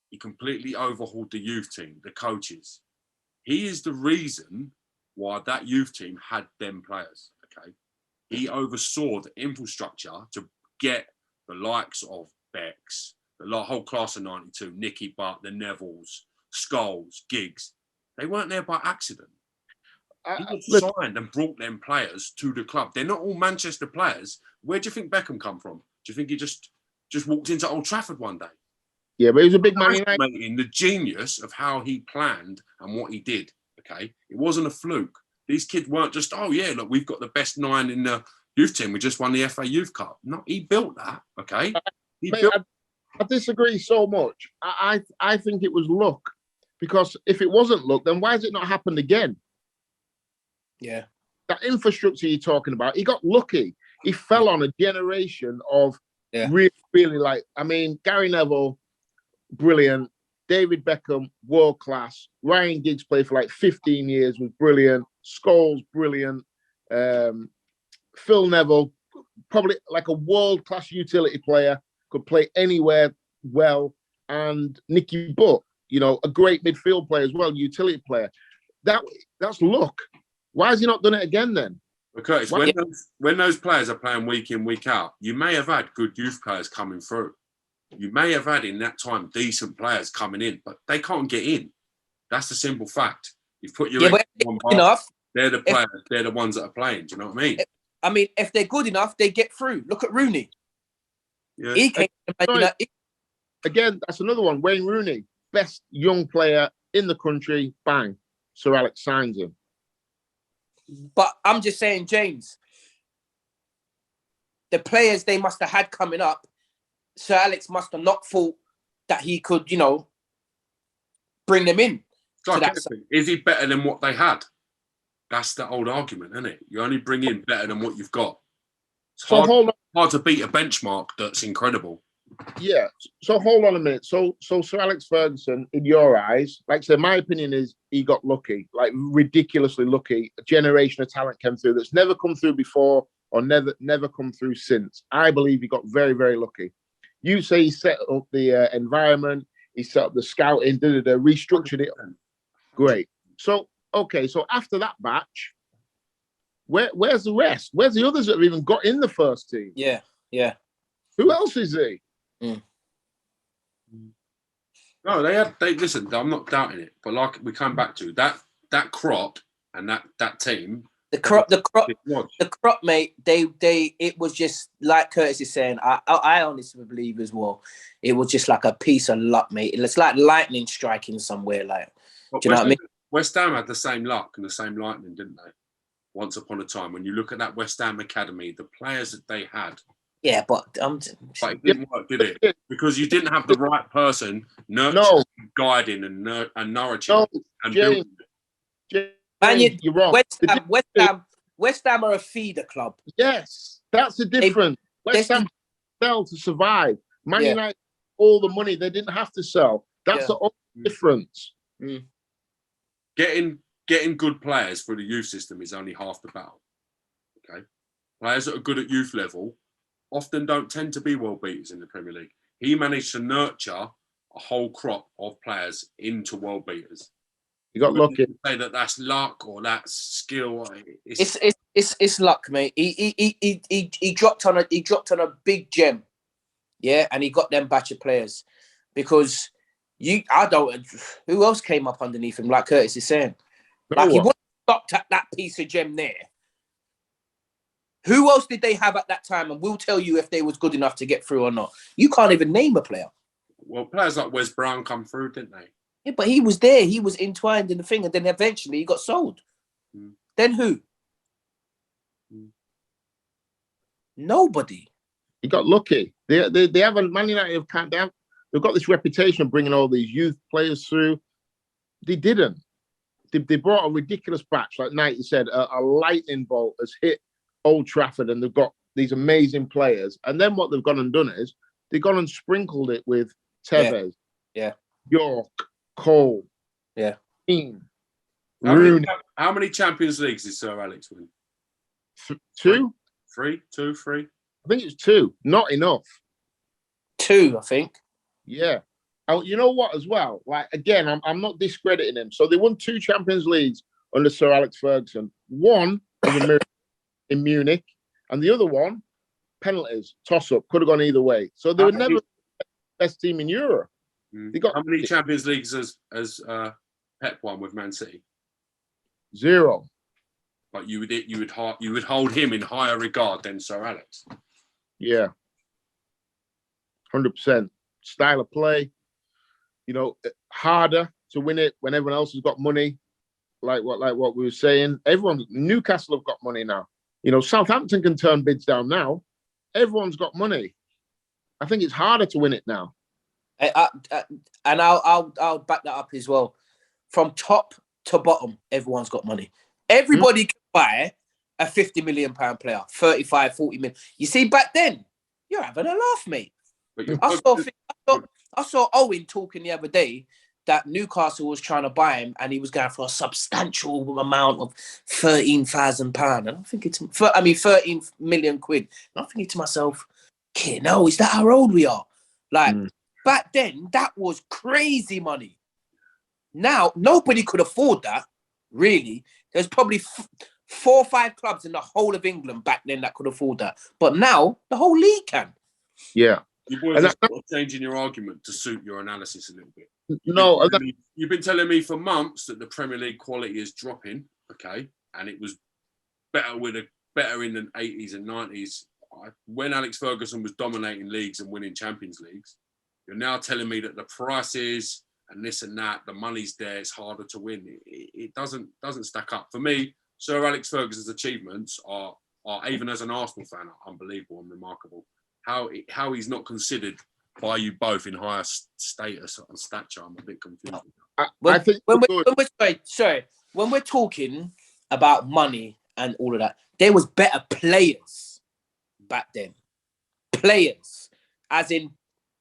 A: He completely overhauled the youth team, the coaches. He is the reason why that youth team had them players, okay? He oversaw the infrastructure to get the likes of Becks, the whole class of 92, Nicky Butt, the Nevilles, Scholes, Giggs. They weren't there by accident. He signed and brought them players to the club. They're not all Manchester players. Where do you think Beckham come from? Do you think he just walked into Old Trafford one day?
B: Yeah, but he was a big Man United.
A: The genius of how he planned and what he did, okay? It wasn't a fluke. These kids weren't just, oh, yeah, look, we've got the best 9 in the youth team. We just won the FA Youth Cup. No, he built that, okay?
B: I disagree so much. I think it was luck. Because if it wasn't luck, then why has it not happened again?
D: Yeah.
B: That infrastructure you're talking about, he got lucky. He fell on a generation of really, really Gary Neville, brilliant. David Beckham, world class. Ryan Giggs played for 15 years, was brilliant. Scholes, brilliant. Phil Neville, probably like a world class utility player, could play anywhere well. And Nicky Butt, a great midfield player as well, utility player. That's luck. Why has he not done it again then?
A: Because when those players are playing week in, week out, you may have had good youth players coming through. You may have had in that time decent players coming in, but they can't get in. That's the simple fact. You've put your one enough. They're the players. They're the ones that are playing. Do you know what I mean?
D: If they're good enough, they get through. Look at Rooney.
A: Yeah.
D: He came.
B: Again, that's another one. Wayne Rooney, best young player in the country. Bang, Sir Alex signs him.
D: But I'm just saying, James, the players they must have had coming up, Sir Alex must have not thought that he could, bring them in.
A: Is he better than what they had? That's the old argument, isn't it? You only bring in better than what you've got. It's hard to beat a benchmark that's incredible.
B: Yeah. So hold on a minute. So Sir Alex Ferguson, in your eyes, like I said, my opinion is he got lucky, ridiculously lucky. A generation of talent came through that's never come through before or never come through since. I believe he got very, very lucky. You say he set up the environment, he set up the scouting, restructured it. Great. So, okay. So after that batch, where's the rest? Where's the others that have even got in the first team?
D: Yeah. Yeah.
B: Who else is he?
A: No, they listen. I'm not doubting it, but like we come back to that crop and that team.
D: The crop, mate. It was just like Curtis is saying. I honestly believe as well. It was just like a piece of luck, mate. It's like lightning striking somewhere. Do you know what I mean?
A: West Ham had the same luck and the same lightning, didn't they? Once upon a time, when you look at that West Ham academy, the players that they had.
D: Yeah, but
A: it didn't work, did it? Because you didn't have the right person nurturing, guiding, and nourishing.
B: James, you're wrong.
D: West Ham are a feeder club.
B: Yes, that's the difference. West Ham sell to survive. Man United, all the money they didn't have to sell. That's the only difference.
A: Getting good players for the youth system is only half the battle. Okay, players that are good at youth level often don't tend to be world beaters in the Premier League. He managed to nurture a whole crop of players into world beaters.
B: You got lucky.
A: Say that's luck or that's skill.
D: It's luck, mate. He dropped on a big gem, and he got them batch of players because who else came up underneath him? Like Curtis is saying, he wouldn't have stopped at that piece of gem there. Who else did they have at that time? And we'll tell you if they was good enough to get through or not. You can't even name a player.
A: Well, players like Wes Brown come through, didn't they?
D: Yeah, but he was there. He was entwined in the thing, and then eventually he got sold. Then who? Nobody.
B: He got lucky. They have a Man United they've got this reputation of bringing all these youth players through. They didn't. They brought a ridiculous batch, like Knight said, a lightning bolt has hit Old Trafford, and they've got these amazing players. And then what they've gone and done is they've gone and sprinkled it with Tevez, York, Cole, Keane, Rooney.
A: How many Champions Leagues did Sir Alex win?
B: Two?
A: Three?
B: I think it's two. Not enough.
D: Two, I think.
B: Yeah. Oh, you know what, as well? Like, again, I'm not discrediting him. So they won 2 Champions Leagues under Sir Alex Ferguson. One was a miracle in Munich, and the other one, penalties, toss-up, could have gone either way. So they were never the best team in Europe. They got
A: how many Champions Leagues has Pep won with Man City?
B: 0.
A: But you would hold him in higher regard than Sir Alex.
B: Yeah. 100%. Style of play. You know, harder to win it when everyone else has got money. Like what we were saying. Newcastle have got money now. You know, Southampton can turn bids down now. Everyone's got money. I think it's harder to win it now.
D: And I'll back that up as well. From top to bottom, everyone's got money. Everybody can buy a £50 million player, 35, 40 million. You see, back then, you're having a laugh, mate. I saw Owen talking the other day that Newcastle was trying to buy him, and he was going for a substantial amount of £13,000. And I'm thinking, 13 million quid. And I'm thinking to myself, no, is that how old we are? Like, back then, that was crazy money. Now, nobody could afford that, really. There's probably 4 or 5 clubs in the whole of England back then that could afford that. But now, the whole league can.
B: Yeah.
A: You boys are sort of changing your argument to suit your analysis a little bit.
B: No,
A: you've been telling me for months that the Premier League quality is dropping, okay, and it was better in the 80s and 90s when Alex Ferguson was dominating leagues and winning Champions Leagues. You're now telling me that the prices and this and that, the money's there, it's harder to win. It doesn't stack up for me. Sir Alex Ferguson's achievements are even as an Arsenal fan, are unbelievable and remarkable. How he's not considered by you both in higher status and stature, I'm a bit confused.
B: I think
D: when we're talking about money and all of that, there was better players back then. Players, as in,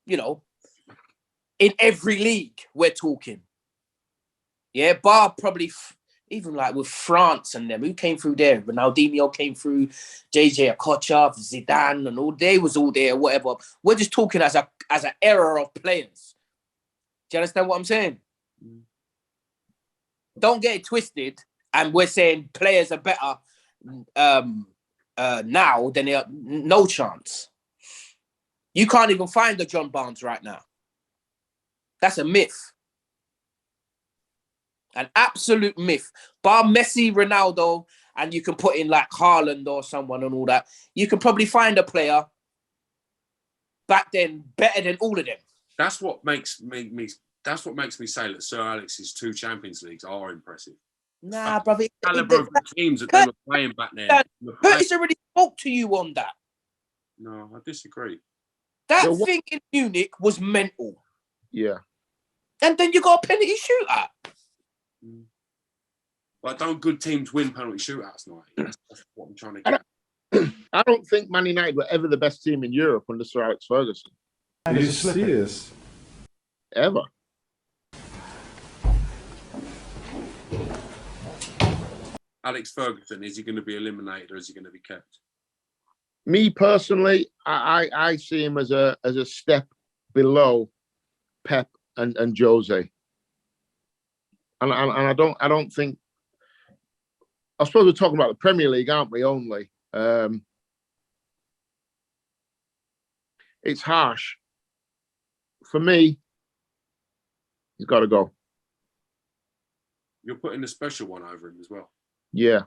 D: you know, in every league we're talking. Yeah, bar probably even like with France and them, who came through there? Ronaldinho came through, JJ Okocha, Zidane, and all. They was all there, whatever. We're just talking as an era of players. Do you understand what I'm saying? Don't get it twisted. And we're saying players are better now than they are. No chance. You can't even find the John Barnes right now. That's a myth. An absolute myth. Bar Messi, Ronaldo, and you can put in like Haaland or someone and all that. You can probably find a player back then better than all of them.
A: That's what makes me say that Sir Alex's 2 Champions Leagues are impressive.
D: Nah, brother.
A: Calibre of the teams that they were playing back then.
D: Curtis already spoke to you on that.
A: No, I disagree.
D: That thing in Munich was mental.
B: Yeah.
D: And then you got a penalty shootout.
A: But don't good teams win penalty shootouts, Night? That's what I'm trying to get.
B: I don't think Man United were ever the best team in Europe under Sir Alex Ferguson.
H: Are you serious?
B: Ever.
A: Alex Ferguson, is he going to be eliminated or is he going to be kept?
B: Me personally, I see him as a step below Pep and Jose. And I don't think. I suppose we're talking about the Premier League, aren't we? Only it's harsh for me. He's got to go.
A: You're putting a special one over him as well.
B: Yeah.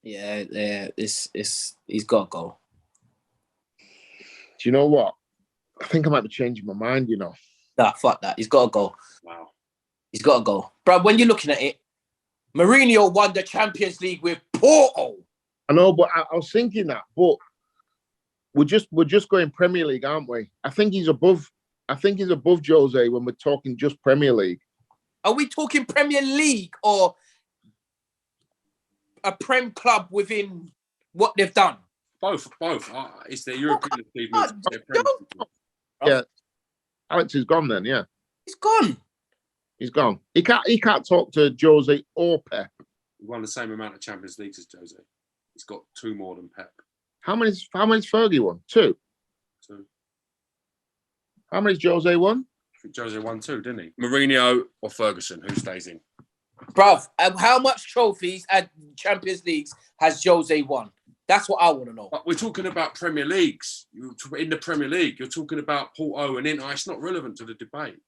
D: It's he's got to go.
B: Do you know what? I think I might be changing my mind. You know.
D: Nah, fuck that. He's got to go.
A: Wow.
D: He's got to go. Bro, when you're looking at it, Mourinho won the Champions League with Porto.
B: I know, but I was thinking that. But we're just going Premier League, aren't we? I think he's above Jose when we're talking just Premier League.
D: Are we talking Premier League or a Prem club within what they've done?
A: Both. It's their European achievements.
B: Yeah, Alex is gone then. Yeah,
D: He's gone.
B: he's gone. He can't talk to Jose or Pep.
A: He won the same amount of Champions Leagues as Jose. He's got 2 more than Pep.
B: How many's Fergie won? 2.
A: 2.
B: How many's Jose won?
A: I think Jose won 2, didn't he? Mourinho or Ferguson? Who stays in?
D: Bruv, how much trophies and Champions Leagues has Jose won? That's what I want to know.
A: But we're talking about Premier Leagues. In the Premier League, you're talking about Porto and Inter. It's not relevant to the debate.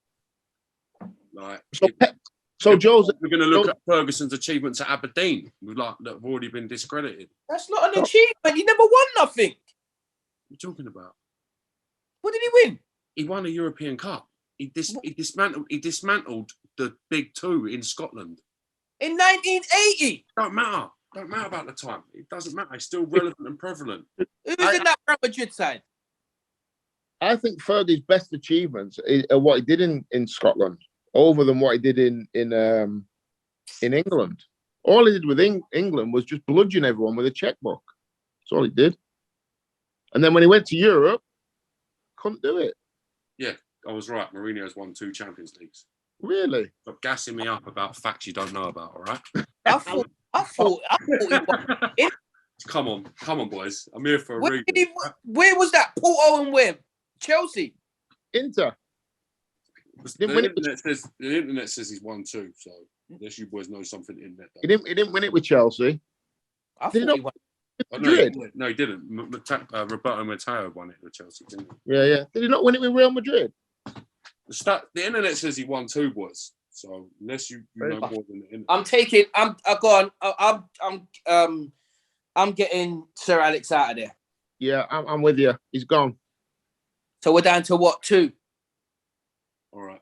A: Like,
B: Jose,
A: we're going to look at Ferguson's achievements at Aberdeen, that have already been discredited.
D: That's not an achievement. He never won nothing.
A: What are you talking about?
D: What did he win?
A: He won a European Cup. He dismantled the big 2 in Scotland.
D: In 1980.
A: Don't matter about the time. It doesn't matter. It's still relevant and prevalent.
D: Who's in that Real Madrid side?
B: I think Fergie's best achievements are what he did in Scotland, over than what he did in England. All he did with England was just bludgeon everyone with a checkbook. That's all he did. And then when he went to Europe, couldn't do it.
A: Yeah, I was right. Mourinho's won 2 Champions Leagues.
B: Really?
A: Stop gassing me up about facts you don't know about, all right?
D: I thought he won.
A: Come on, boys. I'm here for a reason.
D: Where was that? Porto and where? Chelsea.
B: Inter.
A: The internet says he's won 2, so unless you boys know something in there.
B: He didn't win it with Chelsea.
D: I thought he won.
B: Madrid.
A: No, he didn't. Roberto Matteo won it with Chelsea, didn't he?
B: Yeah. Did he not win it with Real Madrid?
A: The internet says he won 2, boys. So unless you know more than the internet.
D: I'm getting Sir Alex out of there.
B: Yeah, I'm with you. He's gone.
D: So we're down to what, 2?
A: All right.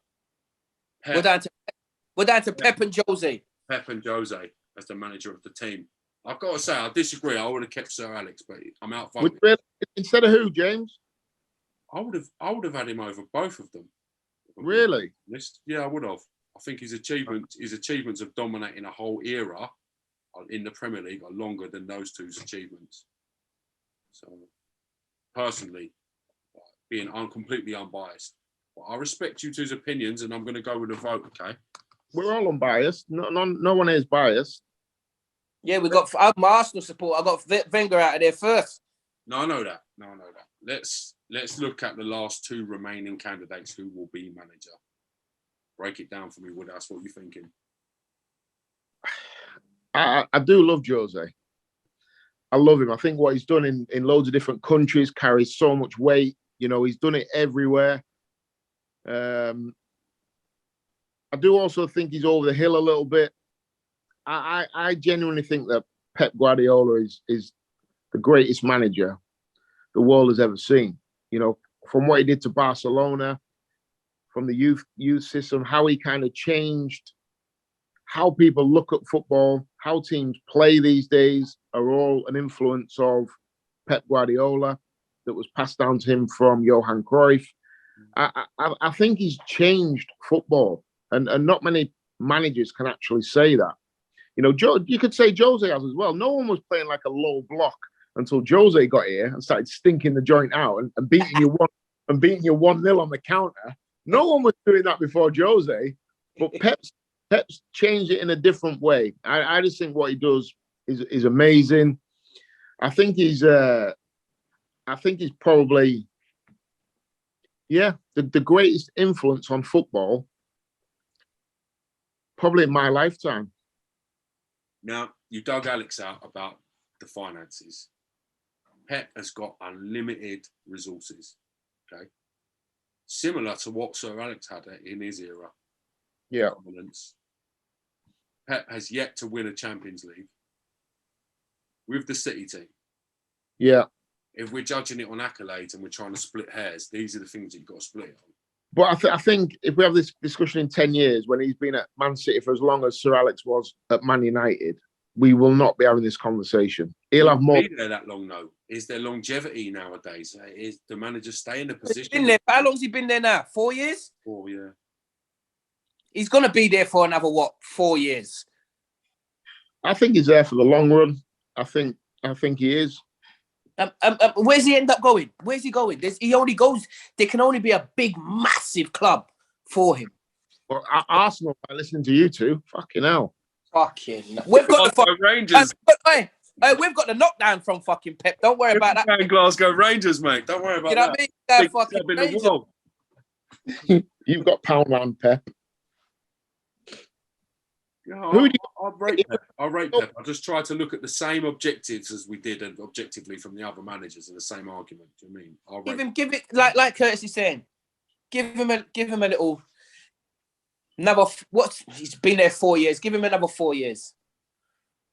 D: We're down to Pep and Jose.
A: Pep and Jose as the manager of the team. I've got to say, I disagree. I would have kept Sir Alex, but I'm out voting.
B: Instead of who, James?
A: I would have had him over both of them.
B: Really?
A: Yeah, I would have. I think his achievements of dominating a whole era in the Premier League are longer than those 2's achievements. So, personally, being completely unbiased, but I respect you 2's opinions, and I'm going to go with a vote. Okay?
B: We're all unbiased. No one is biased.
D: Yeah, I'm my Arsenal support. I got Wenger out of there first.
A: No, I know that. Let's look at the last 2 remaining candidates who will be manager. Break it down for me, Wood. That's what you're thinking.
B: I do love Jose. I love him. I think what he's done in loads of different countries carries so much weight. You know, he's done it everywhere. I do also think he's over the hill a little bit. I genuinely think that Pep Guardiola is the greatest manager the world has ever seen. You know, from what he did to Barcelona, from the youth system, how he kind of changed how people look at football, how teams play these days are all an influence of Pep Guardiola that was passed down to him from Johan Cruyff. I think he's changed football, and not many managers can actually say that. You know, you could say Jose has as well. No one was playing like a low block until Jose got here and started stinking the joint out and beating you 1-0 on the counter. No one was doing that before Jose, but Pep's changed it in a different way. I just think what he does is amazing. I think he's probably the greatest influence on football probably in my lifetime.
A: Now, you dug Alex out about the finances. Pep has got unlimited resources, okay? Similar to what Sir Alex had in his era.
B: Yeah.
A: Pep has yet to win a Champions League with the City team.
B: Yeah.
A: If we're judging it on accolades and we're trying to split hairs, these are the things you've got to split on.
B: But I think if we have this discussion in 10 years, when he's been at Man City for as long as Sir Alex was at Man United, we will not be having this conversation. He'll have more.
A: Be there that long though. Is there longevity nowadays? Is the manager stay in the
D: He's
A: position?
D: been there. How long's he been there now? 4 years?
A: Oh yeah.
D: He's gonna be there for another 4 years?
B: I think he's there for the long run. I think he is.
D: Where's he end up going? Where's he going? He only goes. There can only be a big, massive club for him.
B: Well, Arsenal, by listening to you two, fucking hell.
D: Fucking. We've got the
A: Rangers.
D: we've got the knockdown from fucking Pep. Don't worry about that.
A: Glasgow Rangers, mate. Don't worry about
D: You know
A: that.
D: what I mean?
A: Big
D: Fucking
A: club in the
D: Rangers.
A: world.
B: You've got Poundland, Pep.
A: Yeah,
B: Who do
A: I'll rate Pep. I'll rate Pep. I just try to look at the same objectives as we did objectively from the other managers in the same argument. Do you know what I mean?
D: Give it like Curtis is saying. Give him a little. He's been there 4 years. Give him another 4 years.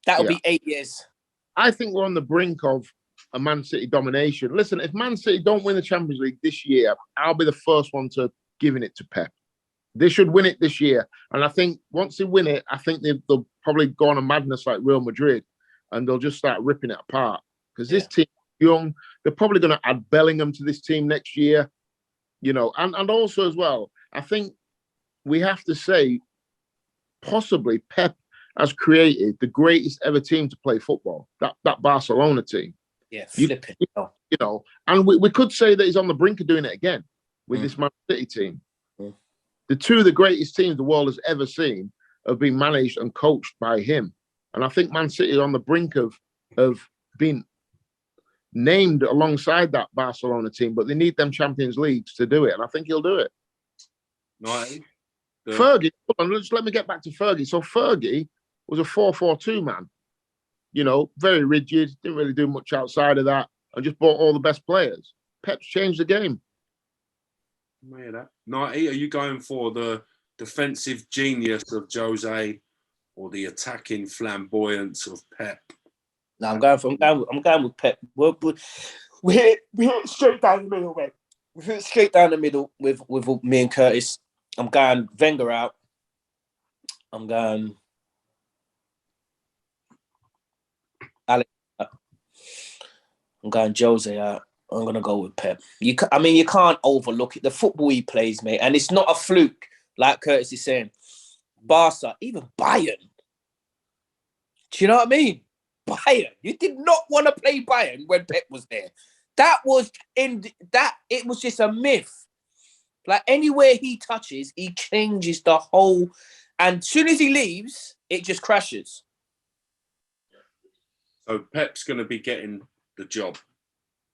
D: That'll be 8 years.
B: I think we're on the brink of a Man City domination. Listen, if Man City don't win the Champions League this year, I'll be the first one to giving it to Pep. They should win it this year. And I think once they win it, I think they'll probably go on a madness like Real Madrid and they'll just start ripping it apart. Because this team is young. They're probably going to add Bellingham to this team next year. You know, and also as well, I think we have to say possibly Pep has created the greatest ever team to play football, that Barcelona team.
D: Yeah, flipping.
B: You know, and we could say that he's on the brink of doing it again with this Man City team. The two of the greatest teams the world has ever seen have been managed and coached by him. And I think Man City are on the brink of being named alongside that Barcelona team, but they need them Champions Leagues to do it. And I think he'll do it.
A: Right.
B: Fergie, hold on, just let me get back to Fergie. So Fergie was a 4-4-2 man. You know, very rigid, didn't really do much outside of that, and just bought all the best players. Pep's changed the game.
A: Nighty, are you going for the defensive genius of Jose or the attacking flamboyance of Pep?
D: No, I'm going with Pep. We're straight down the middle, mate. We're straight down the middle with me and Curtis. I'm going Wenger out. I'm going Alex out. I'm going Jose out. I'm going to go with Pep. You can't overlook it. The football he plays, mate. And it's not a fluke, like Curtis is saying. Barca, even Bayern. Do you know what I mean? Bayern. You did not want to play Bayern when Pep was there. It was just a myth. Like anywhere he touches, he changes the whole. And as soon as he leaves, it just crashes.
A: So Pep's going to be getting the job.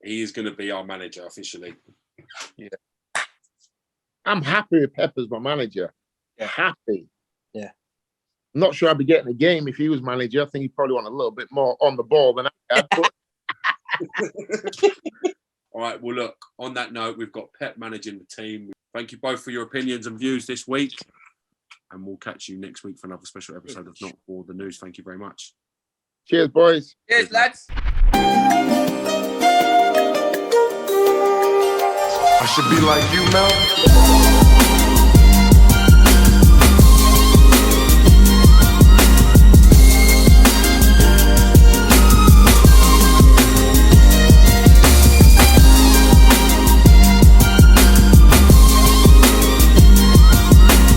A: He is going to be our manager officially.
B: Yeah. I'm happy with Pep as my manager. Yeah. Happy.
D: Yeah.
B: I'm not sure I'd be getting a game if he was manager. I think he'd probably want a little bit more on the ball than I had. But...
A: All right. Well, look, on that note, we've got Pep managing the team. Thank you both for your opinions and views this week. And we'll catch you next week for another special episode of Not For The News. Thank you very much.
B: Cheers, boys.
D: Cheers, lads.
H: I should be like you, Mel.